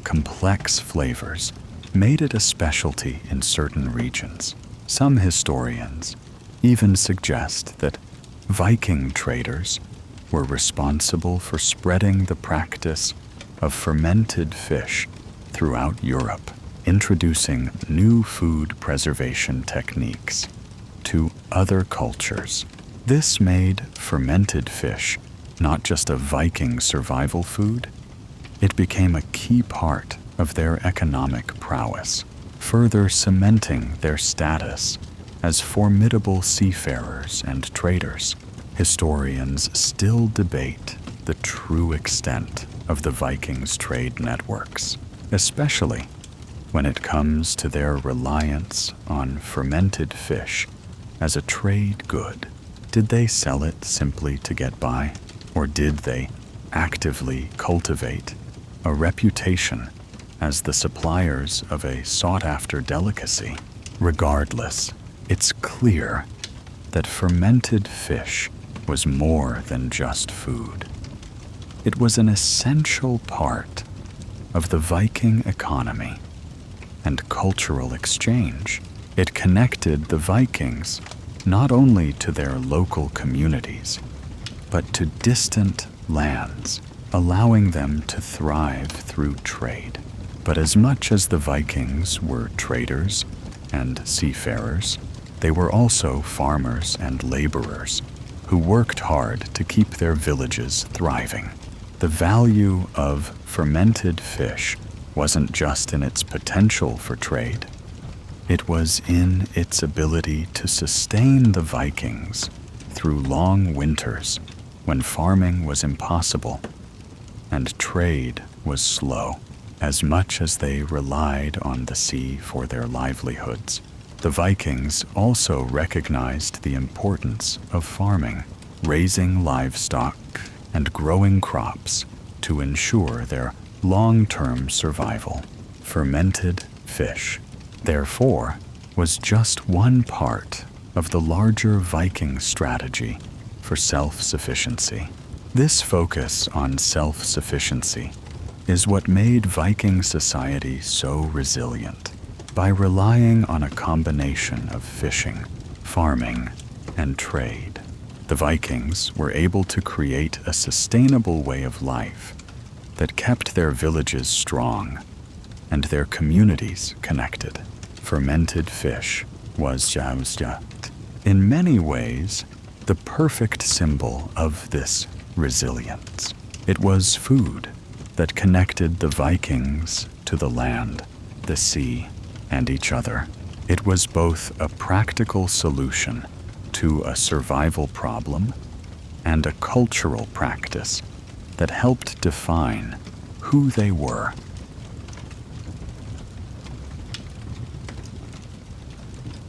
complex flavors made it a specialty in certain regions. Some historians even suggest that Viking traders were responsible for spreading the practice of fermented fish throughout Europe, introducing new food preservation techniques to other cultures. This made fermented fish not just a Viking survival food, it became a key part of their economic prowess, further cementing their status as formidable seafarers and traders. Historians still debate the true extent of the Vikings' trade networks, especially when it comes to their reliance on fermented fish as a trade good. Did they sell it simply to get by, or did they actively cultivate a reputation as the suppliers of a sought-after delicacy? Regardless, it's clear that fermented fish was more than just food. It was an essential part of the Viking economy and cultural exchange. It connected the Vikings not only to their local communities, but to distant lands, allowing them to thrive through trade. But as much as the Vikings were traders and seafarers, they were also farmers and laborers who worked hard to keep their villages thriving. The value of fermented fish wasn't just in its potential for trade. It was in its ability to sustain the Vikings through long winters when farming was impossible and trade was slow. As much as they relied on the sea for their livelihoods, the Vikings also recognized the importance of farming, raising livestock, and growing crops to ensure their long-term survival. Fermented fish, therefore, was just one part of the larger Viking strategy for self-sufficiency. This focus on self-sufficiency is what made Viking society so resilient. By relying on a combination of fishing, farming, and trade, the Vikings were able to create a sustainable way of life that kept their villages strong and their communities connected. Fermented fish was in many ways the perfect symbol of this resilience. It was food that connected the Vikings to the land, the sea, and each other. It was both a practical solution to a survival problem and a cultural practice that helped define who they were.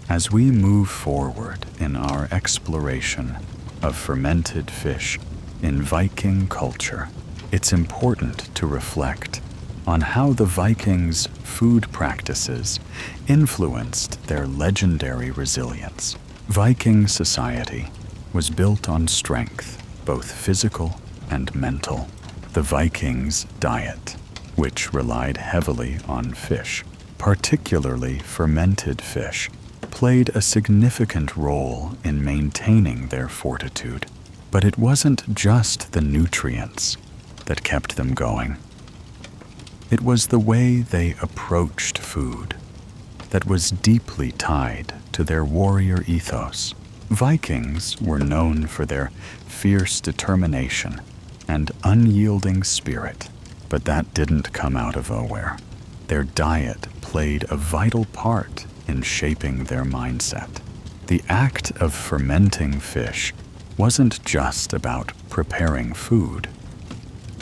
As we move forward in our exploration of fermented fish in Viking culture, it's important to reflect on how the Vikings' food practices influenced their legendary resilience. Viking society was built on strength, both physical and mental. The Vikings' diet, which relied heavily on fish, particularly fermented fish, played a significant role in maintaining their fortitude. But it wasn't just the nutrients that kept them going. It was the way they approached food that was deeply tied to their warrior ethos. Vikings were known for their fierce determination and unyielding spirit, but that didn't come out of nowhere. Their diet played a vital part in shaping their mindset. The act of fermenting fish wasn't just about preparing food.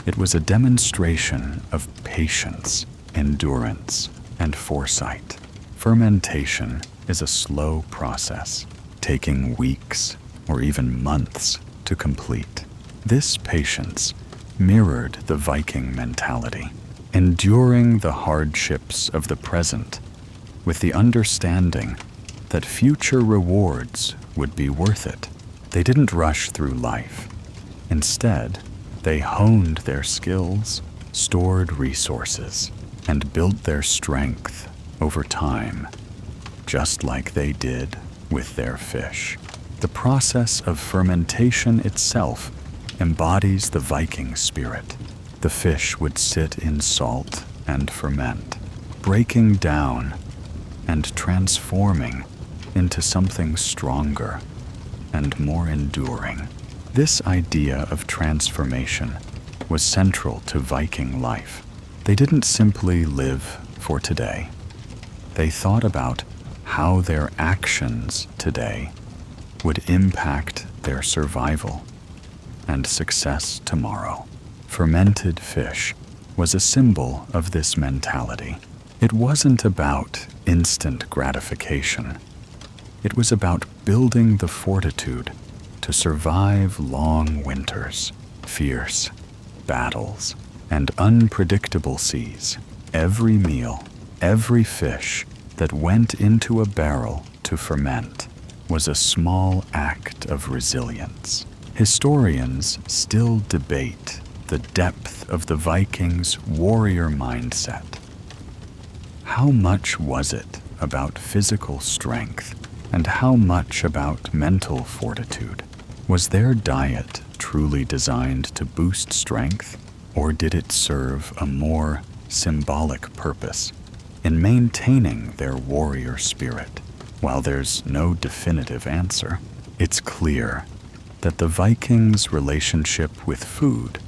It was a demonstration of patience, endurance, and foresight. Fermentation is a slow process, taking weeks or even months to complete. This patience mirrored the Viking mentality, enduring the hardships of the present with the understanding that future rewards would be worth it. They didn't rush through life. Instead, they honed their skills, stored resources, and built their strength over time, just like they did with their fish. The process of fermentation itself embodies the Viking spirit. The fish would sit in salt and ferment, breaking down and transforming into something stronger and more enduring. This idea of transformation was central to Viking life. They didn't simply live for today. They thought about how their actions today would impact their survival and success tomorrow. Fermented fish was a symbol of this mentality. It wasn't about instant gratification. It was about building the fortitude to survive long winters, fierce battles, and unpredictable seas. Every meal, every fish that went into a barrel to ferment was a small act of resilience. Historians still debate the depth of the Vikings' warrior mindset. How much was it about physical strength and how much about mental fortitude? Was their diet truly designed to boost strength, or did it serve a more symbolic purpose in maintaining their warrior spirit? While there's no definitive answer, it's clear that the Vikings' relationship with food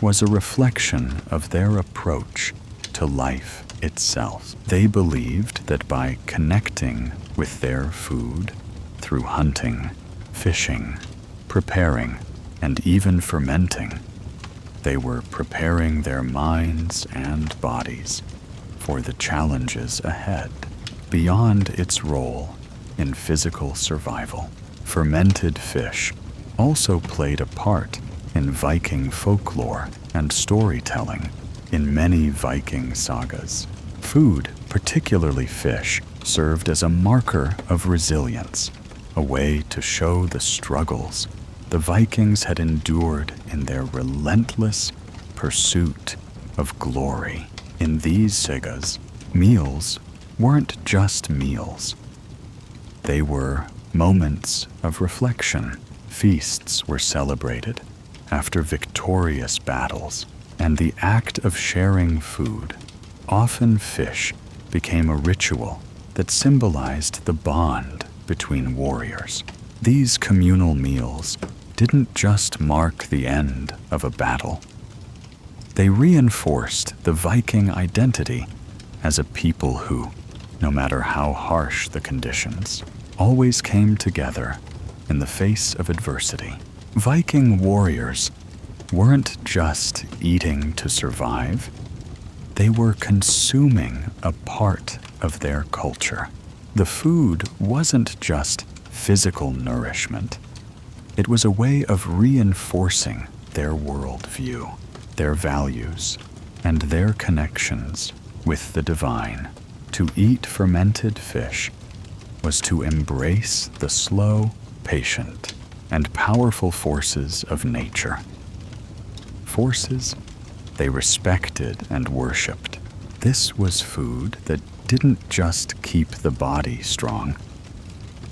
was a reflection of their approach to life itself. They believed that by connecting with their food through hunting, fishing, preparing, and even fermenting, they were preparing their minds and bodies for the challenges ahead. Beyond its role in physical survival, fermented fish also played a part in Viking folklore and storytelling. In many Viking sagas, food, particularly fish, served as a marker of resilience, a way to show the struggles the Vikings had endured in their relentless pursuit of glory. In these sagas, meals weren't just meals. They were moments of reflection. Feasts were celebrated after victorious battles, and the act of sharing food, often fish, became a ritual that symbolized the bond between warriors. These communal meals didn't just mark the end of a battle. They reinforced the Viking identity as a people who, no matter how harsh the conditions, always came together in the face of adversity. Viking warriors weren't just eating to survive, they were consuming a part of their culture. The food wasn't just physical nourishment. It was a way of reinforcing their worldview, their values, and their connections with the divine. To eat fermented fish was to embrace the slow, patient, and powerful forces of nature. Forces they respected and worshipped. This was food that didn't just keep the body strong.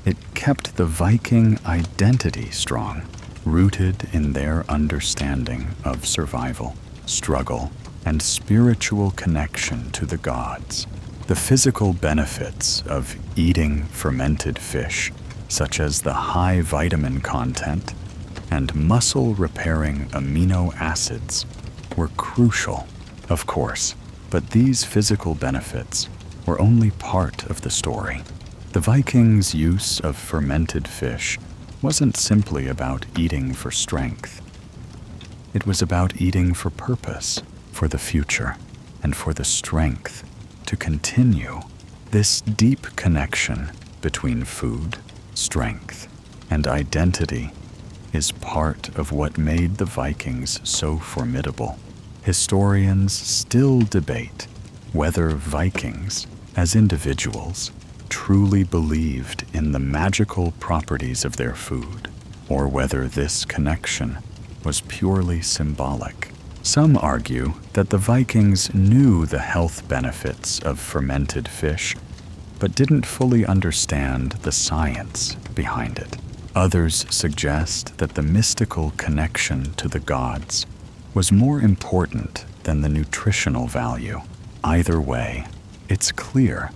It kept the Viking identity strong, rooted in their understanding of survival, struggle, and spiritual connection to the gods. The physical benefits of eating fermented fish, such as the high vitamin content and muscle-repairing amino acids, were crucial, of course, but these physical benefits were only part of the story. The Vikings' use of fermented fish wasn't simply about eating for strength. It was about eating for purpose, for the future, and for the strength to continue. This deep connection between food, strength, and identity is part of what made the Vikings so formidable. Historians still debate whether Vikings, as individuals, truly believed in the magical properties of their food, or whether this connection was purely symbolic. Some argue that the Vikings knew the health benefits of fermented fish, but didn't fully understand the science behind it. Others suggest that the mystical connection to the gods was more important than the nutritional value. Either way, it's clear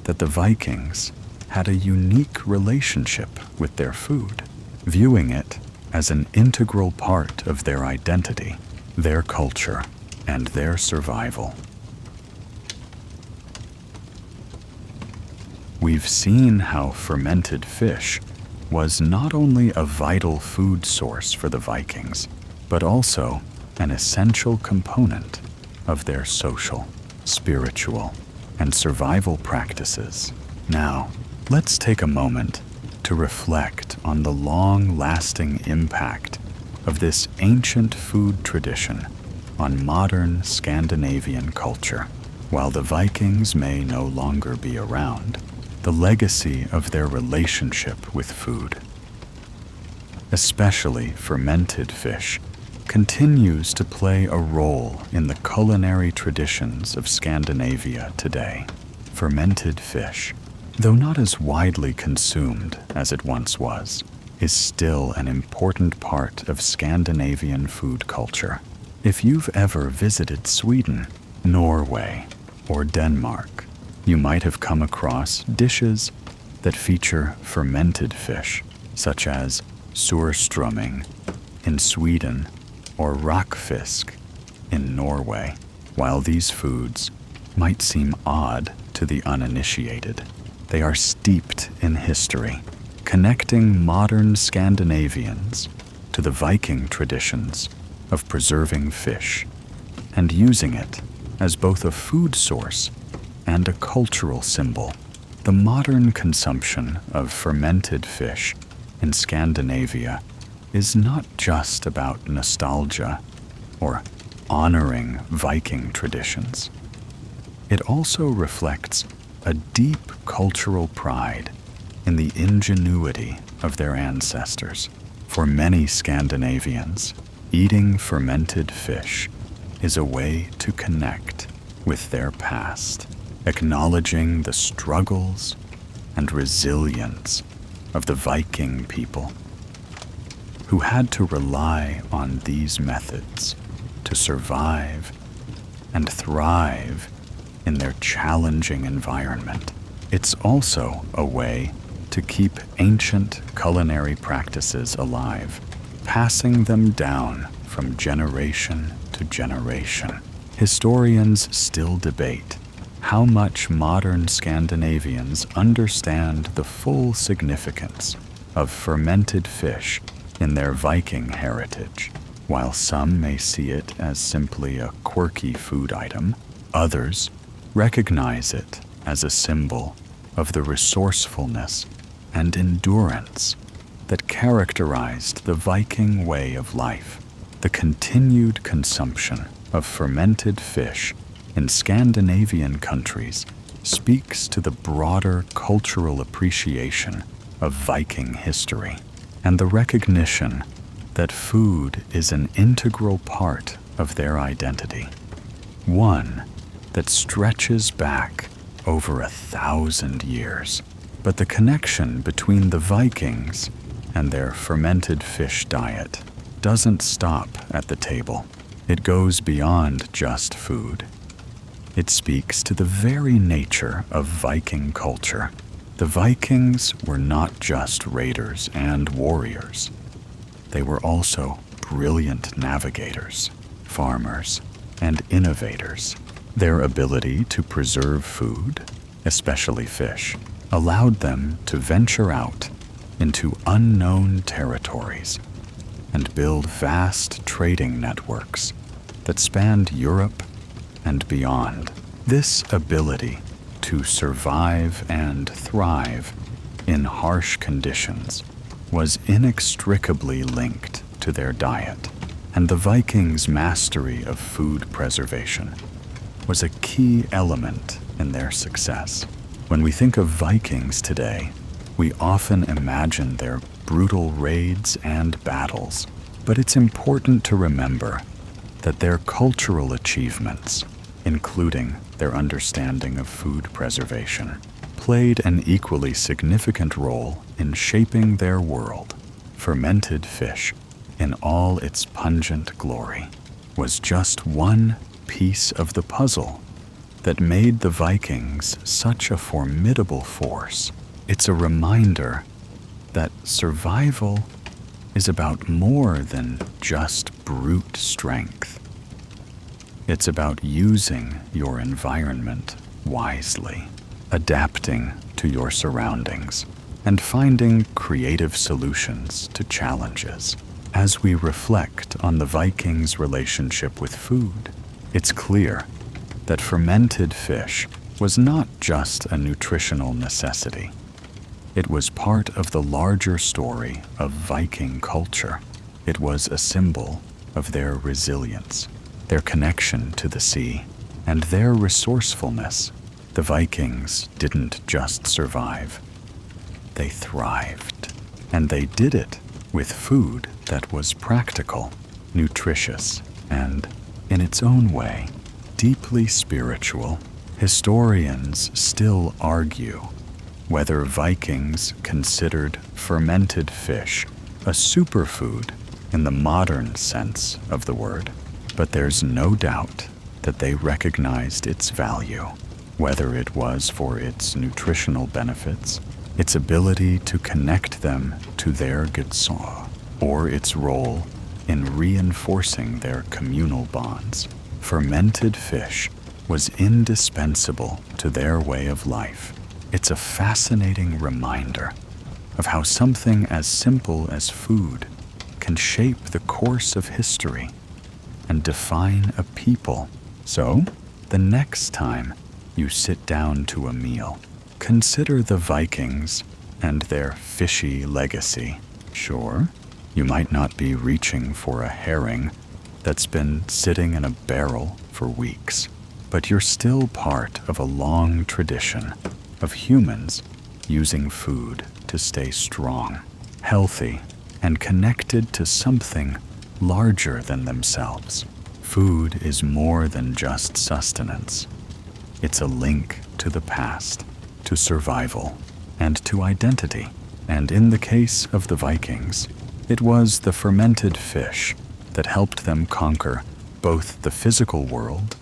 that the Vikings had a unique relationship with their food, viewing it as an integral part of their identity, their culture, and their survival. We've seen how fermented fish was not only a vital food source for the Vikings, but also an essential component of their social, spiritual, and survival practices. Now, let's take a moment to reflect on the long-lasting impact of this ancient food tradition on modern Scandinavian culture. While the Vikings may no longer be around, the legacy of their relationship with food, especially fermented fish, continues to play a role in the culinary traditions of Scandinavia today. Fermented fish, though not as widely consumed as it once was, is still an important part of Scandinavian food culture. If you've ever visited Sweden, Norway, or Denmark, you might have come across dishes that feature fermented fish, such as surströmming in Sweden or rakfisk in Norway. While these foods might seem odd to the uninitiated, they are steeped in history, connecting modern Scandinavians to the Viking traditions of preserving fish and using it as both a food source and a cultural symbol. The modern consumption of fermented fish in Scandinavia is not just about nostalgia or honoring Viking traditions. It also reflects a deep cultural pride in the ingenuity of their ancestors. For many Scandinavians, eating fermented fish is a way to connect with their past, acknowledging the struggles and resilience of the Viking people, who had to rely on these methods to survive and thrive in their challenging environment. It's also a way to keep ancient culinary practices alive, passing them down from generation to generation. Historians still debate how much modern Scandinavians understand the full significance of fermented fish in their Viking heritage. While some may see it as simply a quirky food item, others recognize it as a symbol of the resourcefulness and endurance that characterized the Viking way of life. The continued consumption of fermented fish in Scandinavian countries speaks to the broader cultural appreciation of Viking history and the recognition that food is an integral part of their identity, one that stretches back over 1,000 years. But the connection between the Vikings and their fermented fish diet doesn't stop at the table. It goes beyond just food. It speaks to the very nature of Viking culture. The Vikings were not just raiders and warriors. They were also brilliant navigators, farmers, and innovators. Their ability to preserve food, especially fish, allowed them to venture out into unknown territories and build vast trading networks that spanned Europe and beyond. This ability to survive and thrive in harsh conditions was inextricably linked to their diet, and the Vikings' mastery of food preservation was a key element in their success. When we think of Vikings today, we often imagine their brutal raids and battles, but it's important to remember that their cultural achievements, including their understanding of food preservation, played an equally significant role in shaping their world. Fermented fish, in all its pungent glory, was just one piece of the puzzle that made the Vikings such a formidable force. It's a reminder that survival is about more than just brute strength. It's about using your environment wisely, adapting to your surroundings, and finding creative solutions to challenges. As we reflect on the Vikings' relationship with food, it's clear that fermented fish was not just a nutritional necessity. It was part of the larger story of Viking culture. It was a symbol of their resilience, their connection to the sea, and their resourcefulness. The Vikings didn't just survive. They thrived, and they did it with food that was practical, nutritious, and, in its own way, deeply spiritual. Historians still argue whether Vikings considered fermented fish a superfood in the modern sense of the word, but there's no doubt that they recognized its value, whether it was for its nutritional benefits, its ability to connect them to their Gudson, or its role in reinforcing their communal bonds. Fermented fish was indispensable to their way of life. It's a fascinating reminder of how something as simple as food can shape the course of history and define a people. So, the next time you sit down to a meal, consider the Vikings and their fishy legacy. Sure, you might not be reaching for a herring that's been sitting in a barrel for weeks, but you're still part of a long tradition of humans using food to stay strong, healthy, and connected to something larger than themselves. Food is more than just sustenance. It's a link to the past, to survival, and to identity. And in the case of the Vikings, it was the fermented fish that helped them conquer both the physical world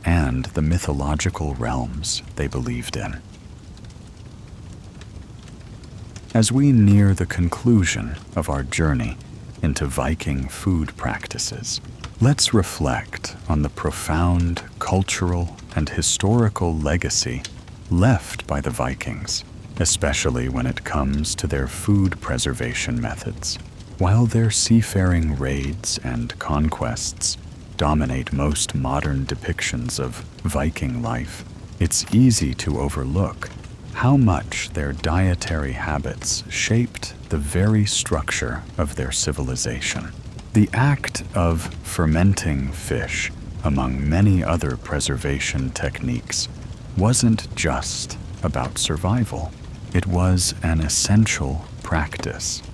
and the mythological realms they believed in. As we near the conclusion of our journey into Viking food practices, let's reflect on the profound cultural and historical legacy left by the Vikings, especially when it comes to their food preservation methods. While their seafaring raids and conquests dominate most modern depictions of Viking life, it's easy to overlook how much their dietary habits shaped the very structure of their civilization. The act of fermenting fish, among many other preservation techniques, wasn't just about survival. It was an essential practice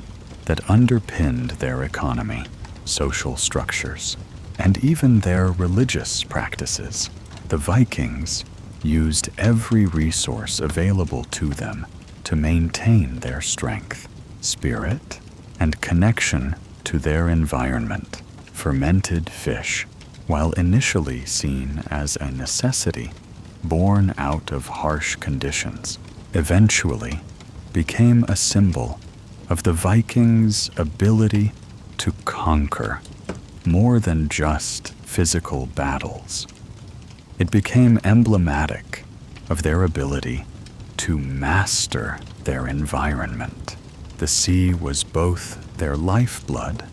that underpinned their economy, social structures, and even their religious practices. The Vikings used every resource available to them to maintain their strength, spirit, and connection to their environment. Fermented fish, while initially seen as a necessity born out of harsh conditions, eventually became a symbol of the Vikings' ability to conquer more than just physical battles. It became emblematic of their ability to master their environment. The sea was both their lifeblood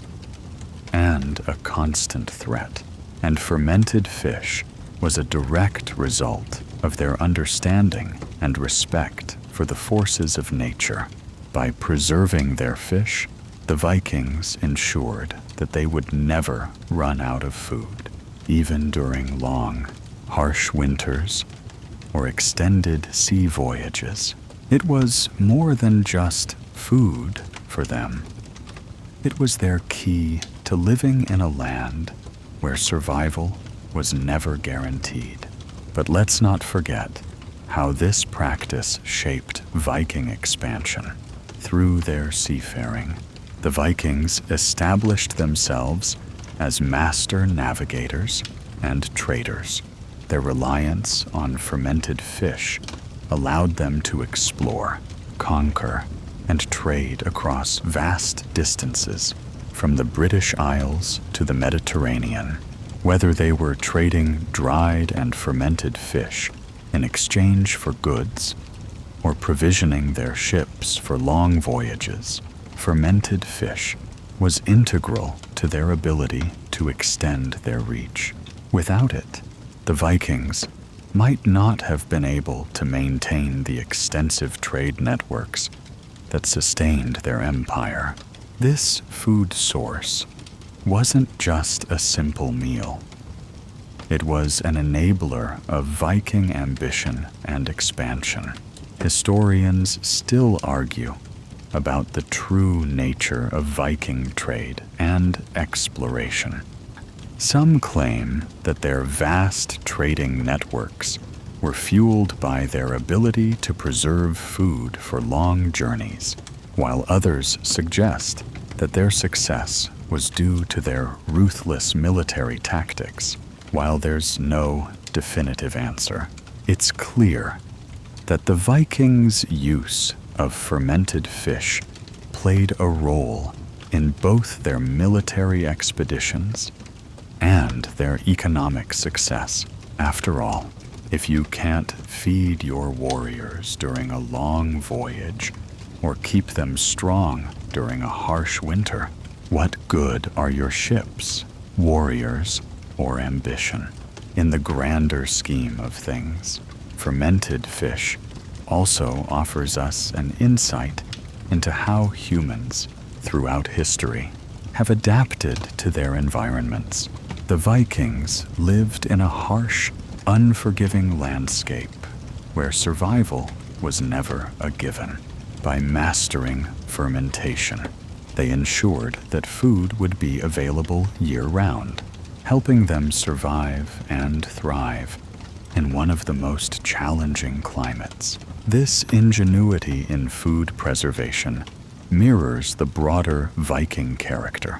and a constant threat, and fermented fish was a direct result of their understanding and respect for the forces of nature. By preserving their fish, the Vikings ensured that they would never run out of food, even during long, harsh winters or extended sea voyages. It was more than just food for them. It was their key to living in a land where survival was never guaranteed. But let's not forget how this practice shaped Viking expansion. Through their seafaring, the Vikings established themselves as master navigators and traders. Their reliance on fermented fish allowed them to explore, conquer, and trade across vast distances, from the British Isles to the Mediterranean. Whether they were trading dried and fermented fish in exchange for goods, or provisioning their ships for long voyages, fermented fish was integral to their ability to extend their reach. Without it, the Vikings might not have been able to maintain the extensive trade networks that sustained their empire. This food source wasn't just a simple meal. It was an enabler of Viking ambition and expansion. Historians still argue about the true nature of Viking trade and exploration. Some claim that their vast trading networks were fueled by their ability to preserve food for long journeys, while others suggest that their success was due to their ruthless military tactics. While there's no definitive answer, it's clear that the Vikings' use of fermented fish played a role in both their military expeditions and their economic success. After all, if you can't feed your warriors during a long voyage or keep them strong during a harsh winter, what good are your ships, warriors, or ambition? In the grander scheme of things, fermented fish also offers us an insight into how humans, throughout history, have adapted to their environments. The Vikings lived in a harsh, unforgiving landscape where survival was never a given. By mastering fermentation, they ensured that food would be available year-round, helping them survive and thrive in one of the most challenging climates. This ingenuity in food preservation mirrors the broader Viking character: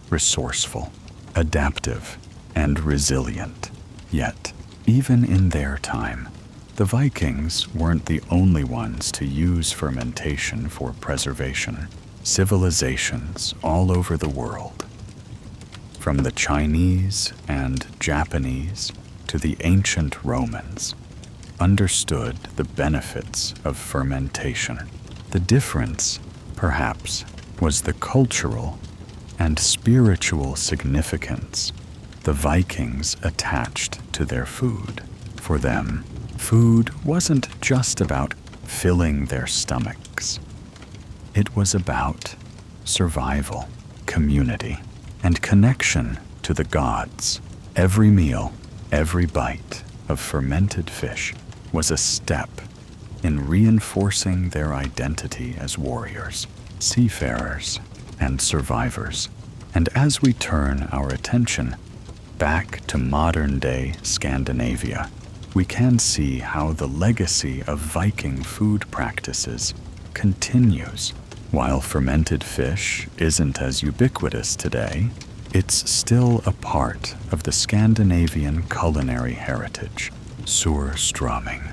resourceful, adaptive, and resilient. Yet, even in their time, the Vikings weren't the only ones to use fermentation for preservation. Civilizations all over the world, from the Chinese and Japanese to the ancient Romans, understood the benefits of fermentation. The difference, perhaps, was the cultural and spiritual significance the Vikings attached to their food. For them, food wasn't just about filling their stomachs. It was about survival, community, and connection to the gods. Every meal, every bite of fermented fish was a step in reinforcing their identity as warriors, seafarers, and survivors. And as we turn our attention back to modern-day Scandinavia, we can see how the legacy of Viking food practices continues. While fermented fish isn't as ubiquitous today, it's still a part of the Scandinavian culinary heritage. Surströmming.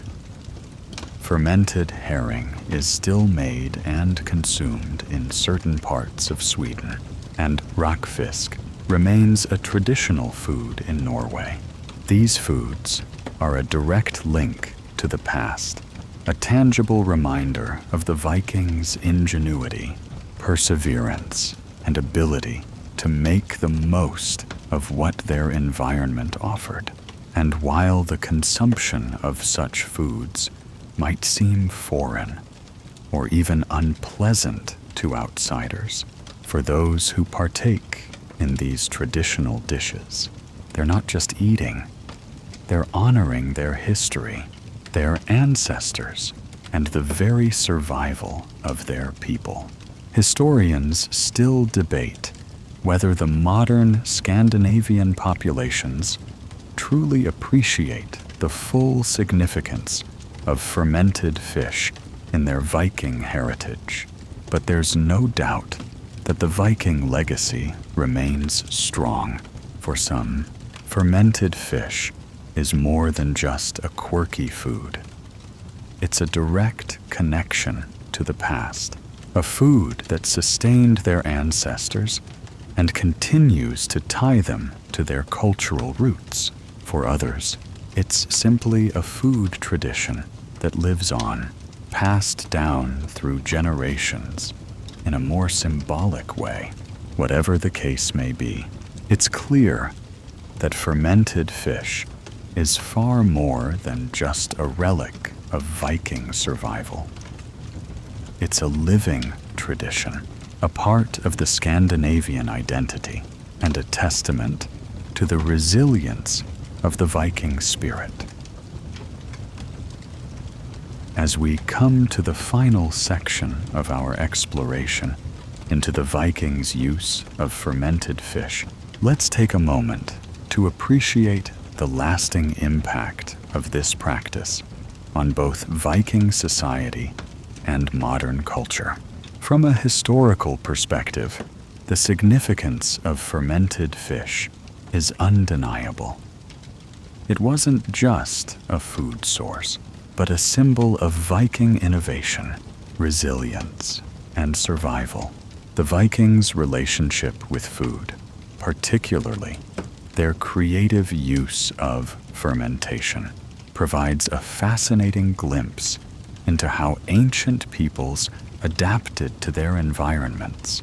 Fermented herring is still made and consumed in certain parts of Sweden, and rakfisk remains a traditional food in Norway. These foods are a direct link to the past, a tangible reminder of the Vikings' ingenuity, perseverance, and ability to make the most of what their environment offered. And while the consumption of such foods might seem foreign or even unpleasant to outsiders, for those who partake in these traditional dishes, they're not just eating, they're honoring their history, their ancestors, and the very survival of their people. Historians still debate whether the modern Scandinavian populations truly appreciate the full significance of fermented fish in their Viking heritage. But there's no doubt that the Viking legacy remains strong. For some, fermented fish is more than just a quirky food. It's a direct connection to the past, a food that sustained their ancestors and continues to tie them to their cultural roots. For others, it's simply a food tradition that lives on, passed down through generations in a more symbolic way. Whatever the case may be, it's clear that fermented fish is far more than just a relic of Viking survival. It's a living tradition, a part of the Scandinavian identity, and a testament to the resilience of the Viking spirit. As we come to the final section of our exploration into the Vikings' use of fermented fish, let's take a moment to appreciate the lasting impact of this practice on both Viking society and modern culture. From a historical perspective, the significance of fermented fish is undeniable. It wasn't just a food source, but a symbol of Viking innovation, resilience, and survival. The Vikings' relationship with food, particularly their creative use of fermentation, provides a fascinating glimpse into how ancient peoples adapted to their environments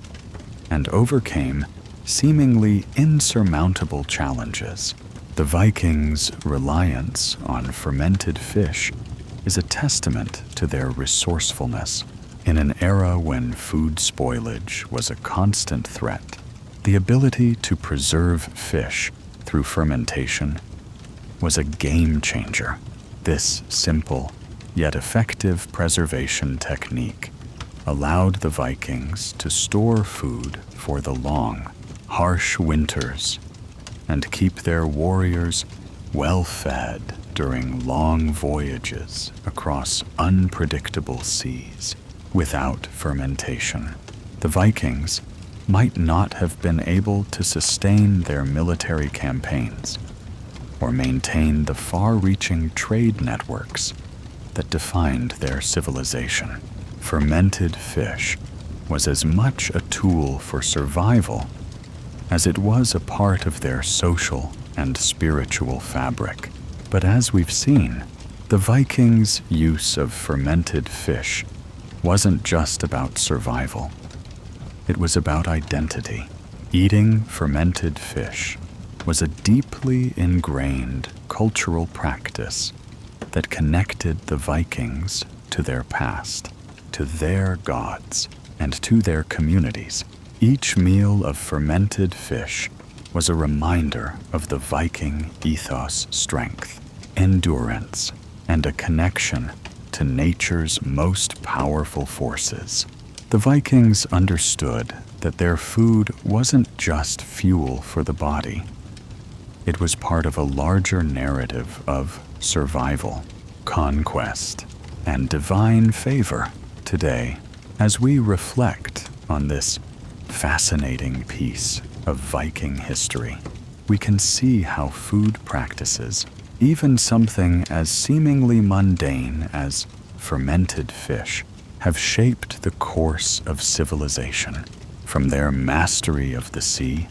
and overcame seemingly insurmountable challenges. The Vikings' reliance on fermented fish is a testament to their resourcefulness. In an era when food spoilage was a constant threat, the ability to preserve fish through fermentation was a game changer. This simple yet effective preservation technique allowed the Vikings to store food for the long, harsh winters and keep their warriors well fed during long voyages across unpredictable seas. Without fermentation, the Vikings might not have been able to sustain their military campaigns or maintain the far-reaching trade networks that defined their civilization. Fermented fish was as much a tool for survival as it was a part of their social and spiritual fabric. But as we've seen, the Vikings' use of fermented fish wasn't just about survival. it was about identity. Eating fermented fish was a deeply ingrained cultural practice that connected the Vikings to their past, to their gods, and to their communities. Each meal of fermented fish was a reminder of the Viking ethos' strength, endurance, and a connection to nature's most powerful forces. The Vikings understood that their food wasn't just fuel for the body. It was part of a larger narrative of survival, conquest, and divine favor. Today, as we reflect on this fascinating piece of Viking history, we can see how food practices, even something as seemingly mundane as fermented fish, have shaped the course of civilization, from their mastery of the sea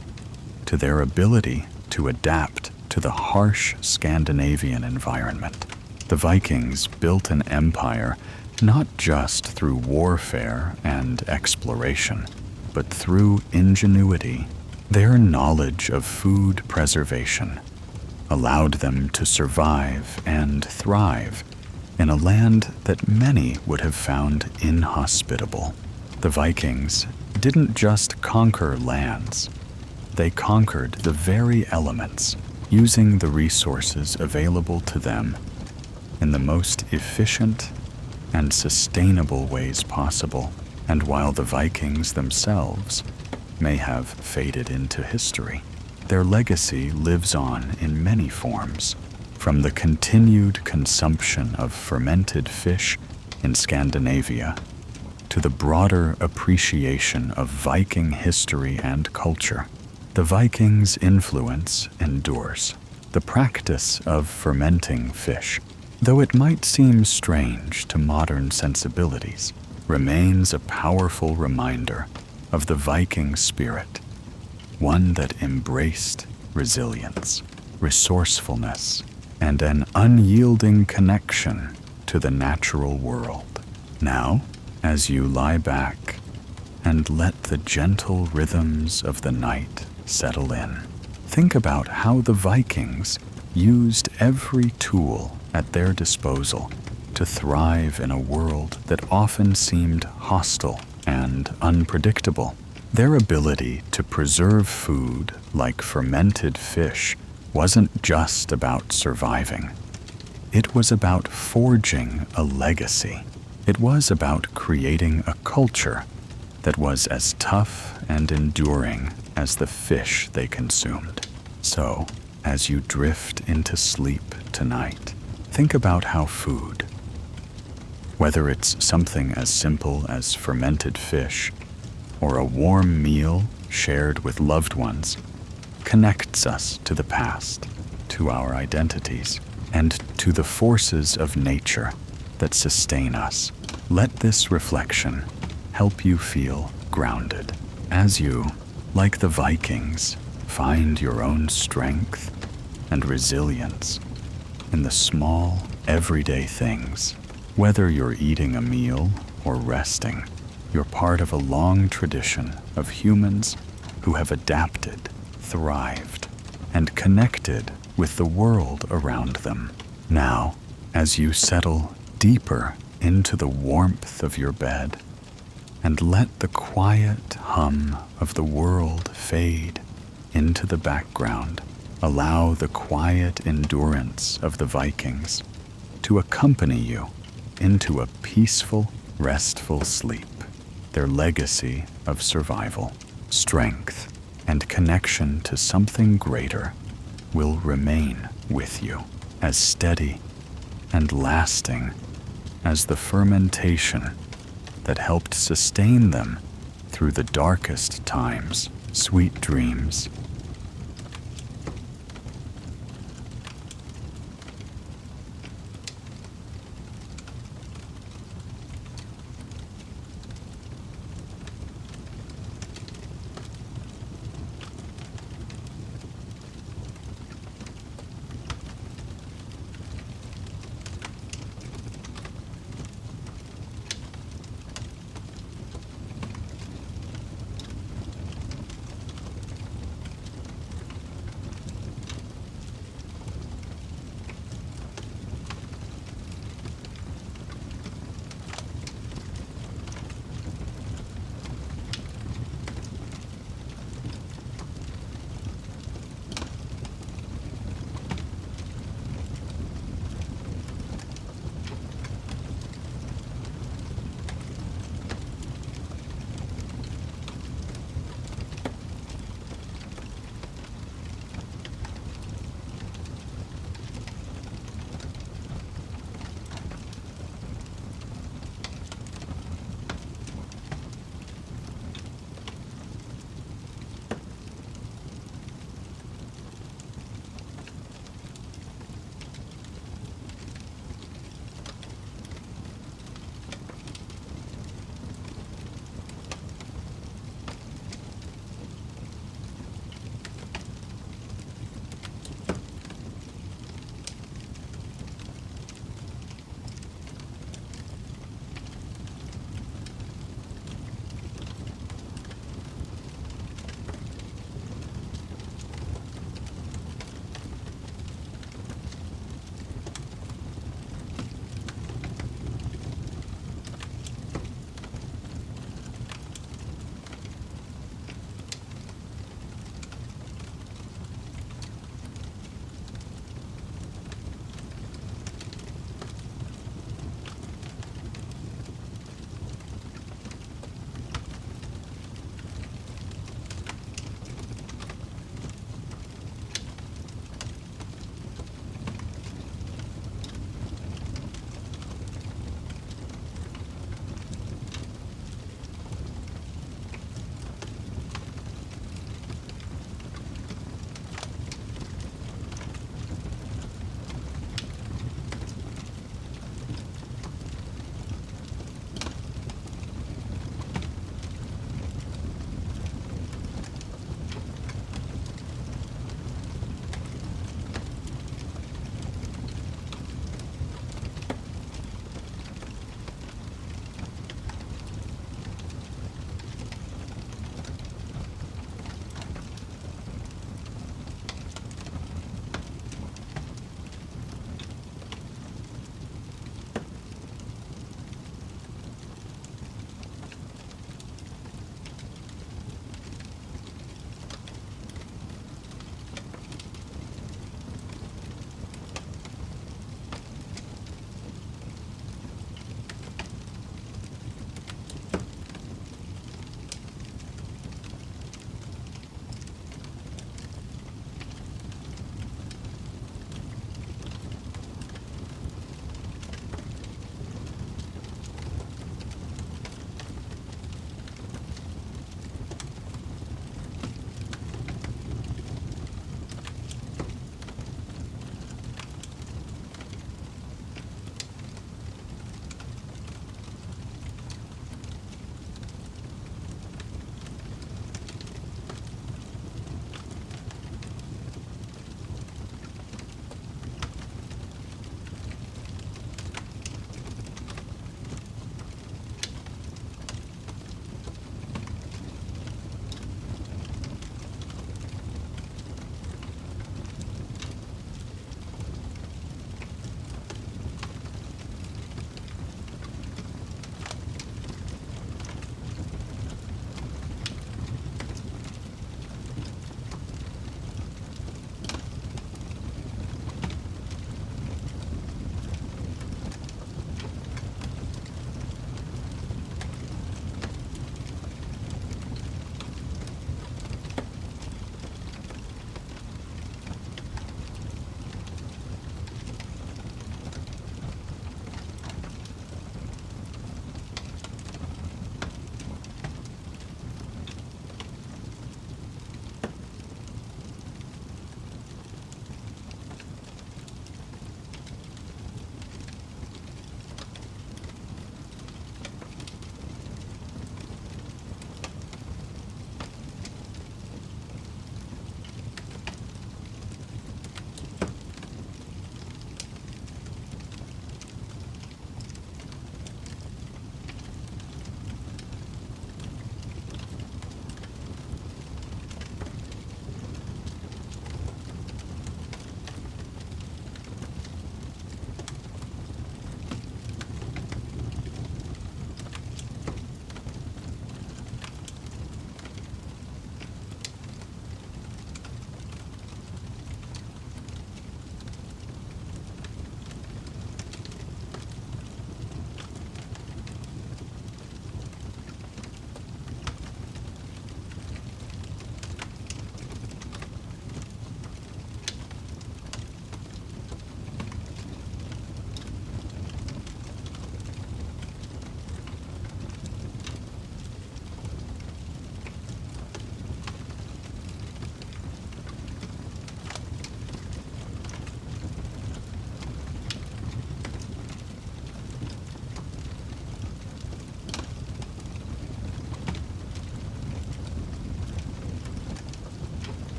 to their ability to adapt to the harsh Scandinavian environment. The Vikings built an empire not just through warfare and exploration, but through ingenuity. Their knowledge of food preservation allowed them to survive and thrive in a land that many would have found inhospitable. The Vikings didn't just conquer lands, they conquered the very elements, using the resources available to them in the most efficient and sustainable ways possible. And while the Vikings themselves may have faded into history, their legacy lives on in many forms, from the continued consumption of fermented fish in Scandinavia to the broader appreciation of Viking history and culture. The Vikings' influence endures. The practice of fermenting fish, though it might seem strange to modern sensibilities, remains a powerful reminder of the Viking spirit, one that embraced resilience, resourcefulness, and an unyielding connection to the natural world. Now, as you lie back and let the gentle rhythms of the night settle in, think about how the Vikings used every tool at their disposal to thrive in a world that often seemed hostile and unpredictable. Their ability to preserve food like fermented fish wasn't just about surviving. It was about forging a legacy. It was about creating a culture that was as tough and enduring as the fish they consumed. So, as you drift into sleep tonight, think about how food, whether it's something as simple as fermented fish or a warm meal shared with loved ones, connects us to the past, to our identities, and to the forces of nature that sustain us. Let this reflection help you feel grounded as you, like the Vikings, find your own strength and resilience in the small, everyday things. Whether you're eating a meal or resting, you're part of a long tradition of humans who have adapted, thrived, and connected with the world around them. Now, as you settle deeper into the warmth of your bed and let the quiet hum of the world fade into the background, allow the quiet endurance of the Vikings to accompany you into a peaceful, restful sleep. Their legacy of survival, strength, and connection to something greater will remain with you, as steady and lasting as the fermentation that helped sustain them through the darkest times. Sweet dreams.